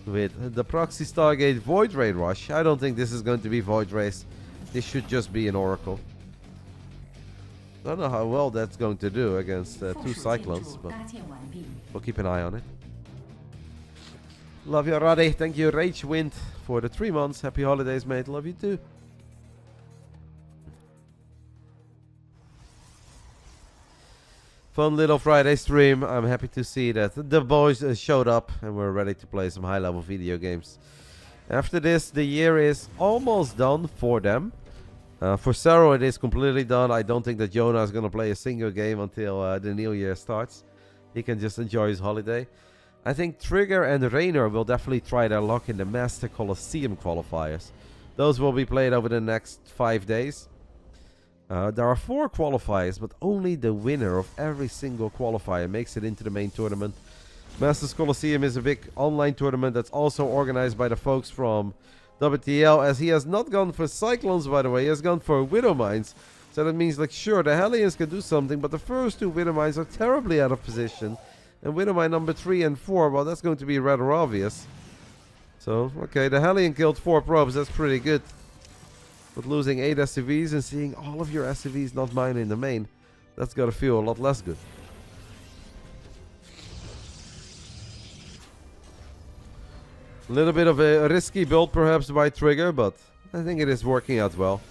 with the proxy Stargate Void Ray Rush. I don't think this is going to be Void Race. This should just be an Oracle. I don't know how well that's going to do against 2 Cyclones, but we'll keep an eye on it. Love you, Roddy. Thank you, Rage Wind, for the 3 months. Happy holidays, mate. Love you too. Fun little Friday stream. I'm happy to see that the boys showed up and we're ready to play some high-level video games. After this, the year is almost done for them. For Serral, it is completely done. I don't think that Jonah is going to play a single game until the new year starts. He can just enjoy his holiday. I think Trigger and Reynor will definitely try their luck in the Master Colosseum qualifiers. Those will be played over the next 5 days. There are 4 qualifiers, but only the winner of every single qualifier makes it into the main tournament. Masters Colosseum is a big online tournament that's also organized by the folks from WTL, as he has not gone for Cyclones, by the way. He has gone for Widow Mines. So that means, like, sure, the Hellions can do something, but the first 2 Widow Mines are terribly out of position. And Widow Mine number 3 and 4, well, that's going to be rather obvious. So, okay, the Hellion killed 4 probes, that's pretty good. But losing 8 SCVs and seeing all of your SCVs not mine in the main, that's got to feel a lot less good. A little bit of a risky build perhaps by Trigger, but I think it is working out well.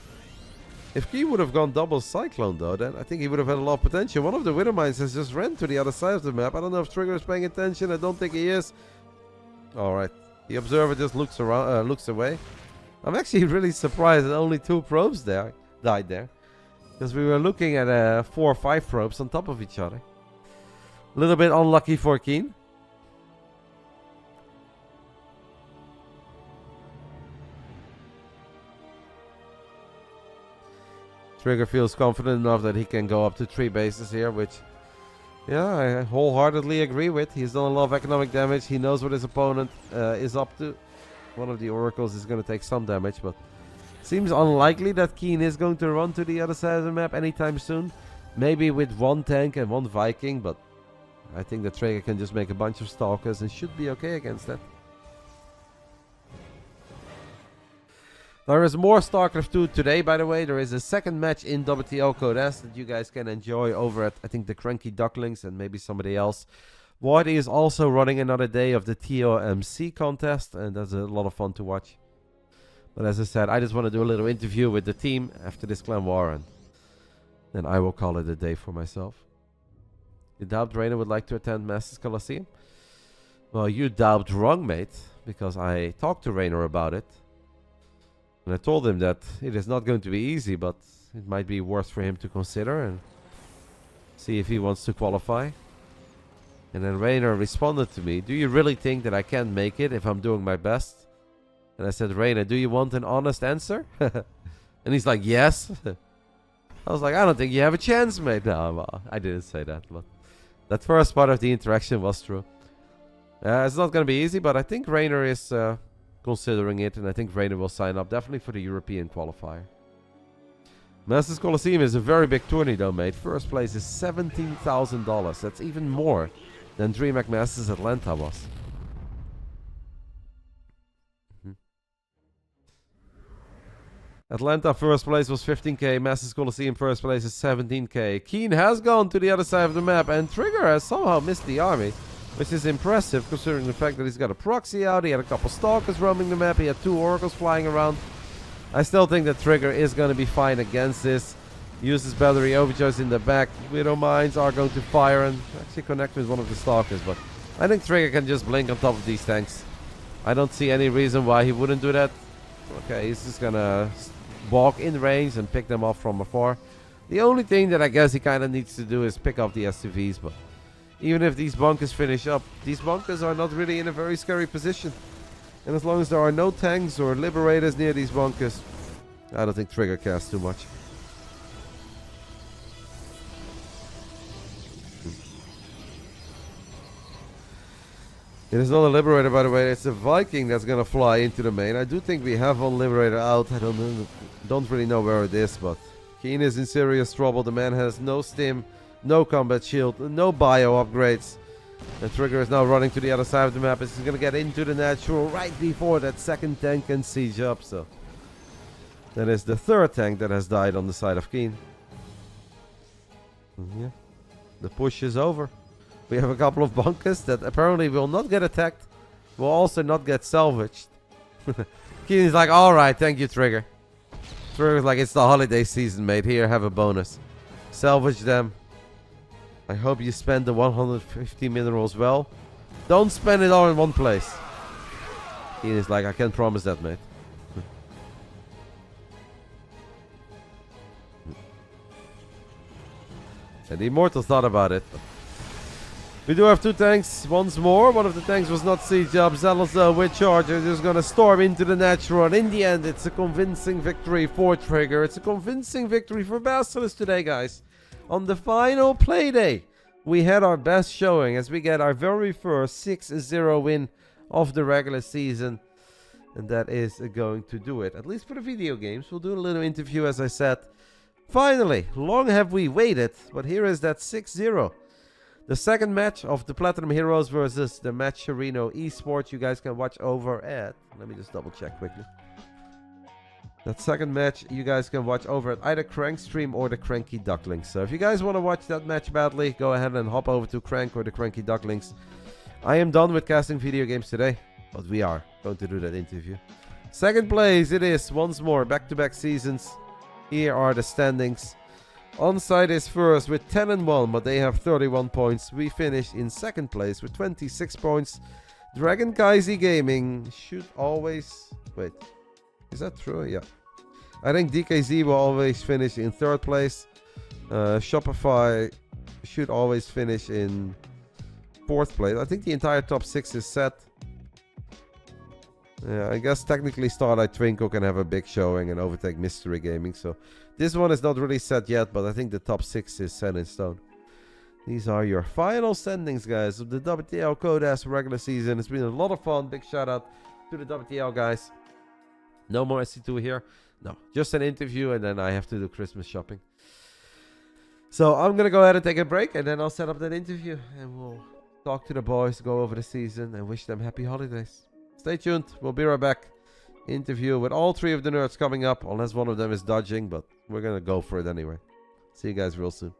If he would have gone double Cyclone though, then I think he would have had a lot of potential. One of the Widow Mines has just ran to the other side of the map. I don't know if Trigger is paying attention. I don't think he is. Alright. The Observer just looks around, looks away. I'm actually really surprised that only 2 probes died there. Because we were looking at 4 or 5 probes on top of each other. A little bit unlucky for Keen. Trigger feels confident enough that he can go up to 3 bases here, which, yeah, I wholeheartedly agree with. He's done a lot of economic damage. He knows what his opponent is up to. One of the oracles is going to take some damage, but seems unlikely that Keen is going to run to the other side of the map anytime soon. Maybe with 1 tank and 1 Viking, but I think the Trigger can just make a bunch of Stalkers and should be okay against that. There is more StarCraft 2 today, by the way. There is a second match in WTL Code S that you guys can enjoy over at, I think, the Cranky Ducklings and maybe somebody else. Whitey is also running another day of the TOMC contest, and that's a lot of fun to watch. But as I said, I just want to do a little interview with the team after this clan war, and then I will call it a day for myself. You doubt Reynor would like to attend Masters Coliseum? Well, you doubt wrong, mate, because I talked to Reynor about it. And I told him that it is not going to be easy, but it might be worth for him to consider and see if he wants to qualify. And then Reynor responded to me, do you really think that I can make it if I'm doing my best? And I said, Reynor, do you want an honest answer? And he's like, yes. I was like, I don't think you have a chance, mate. No, well, I didn't say that, but that first part of the interaction was true. It's not going to be easy, but I think Reynor is considering it, and I think Reynor will sign up definitely for the European qualifier. Masters Coliseum is a very big tourney though, mate. First place is $17,000. That's even more than DreamHack Masters Atlanta was. Atlanta first place was 15k. Masters Coliseum first place is 17k. Keen has gone to the other side of the map, and Trigger has somehow missed the army, which is impressive considering the fact that he's got a proxy out. He had a couple Stalkers roaming the map. He had 2 Oracles flying around. I still think that Trigger is going to be fine against this. Uses battery overcharge in the back. Widow Mines are going to fire and actually connect with one of the Stalkers, but I think Trigger can just blink on top of these tanks. I don't see any reason why he wouldn't do that. Okay, he's just gonna walk in range and pick them off from afar. The only thing that I guess he kind of needs to do is pick off the SCVs, but even if these bunkers finish up, these bunkers are not really in a very scary position. And as long as there are no tanks or liberators near these bunkers, I don't think Trigger cares too much. It is not a Liberator, by the way. It's a Viking that's going to fly into the main. I do think we have one Liberator out. I don't really know where it is, but Keen is in serious trouble. The man has no stim, no combat shield, no bio upgrades. And Trigger is now running to the other side of the map. He's going to get into the natural right before that second tank can siege up. So that is the third tank that has died on the side of Keen. Yeah, the push is over. We have a couple of bunkers that apparently will not get attacked, will also not get salvaged. Keen is like, alright, thank you, Trigger. Trigger's like, it's the holiday season, mate. Here, have a bonus. Salvage them. I hope you spend the 150 minerals well. Don't spend it all in one place. Keen is like, I can't promise that, mate. And the Immortal thought about it. We do have 2 tanks once more. One of the tanks was not siege up. Zealous with Charger just gonna storm into the natural. And in the end, it's a convincing victory for Trigger. It's a convincing victory for Basilisk today, guys. On the final play day, we had our best showing as we get our very first 6-0 win of the regular season. And that is going to do it. At least for the video games. We'll do a little interview, as I said. Finally, long have we waited. But here is that 6-0. The second match of the Platinum Heroes versus the Matcherino Esports. You guys can watch over at... Let me just double check quickly. That second match you guys can watch over at either Crank Stream or the Cranky Ducklings. So if you guys want to watch that match badly, go ahead and hop over to Crank or the Cranky Ducklings. I am done with casting video games today, but we are going to do that interview. Second place it is once more, back-to-back seasons. Here are the standings. Onside is first with 10-1, but they have 31 points. We finished in second place with 26 points. Dragon Kaisi Gaming should always... Wait, is that true? Yeah. I think DKZ will always finish in third place. Shopify should always finish in fourth place. I think the entire top 6 is set. Yeah, I guess technically Starlight Twinkle can have a big showing and overtake Mystery Gaming. So this one is not really set yet, but I think the top 6 is set in stone. These are your final standings, guys, of the WTL Codex regular season. It's been a lot of fun. Big shout out to the WTL guys. No more SC2 here. No, just an interview, and then I have to do Christmas shopping. So I'm going to go ahead and take a break, and then I'll set up that interview. And we'll talk to the boys, go over the season, and wish them happy holidays. Stay tuned. We'll be right back. Interview with all 3 of the nerds coming up, unless one of them is dodging, but we're going to go for it anyway. See you guys real soon.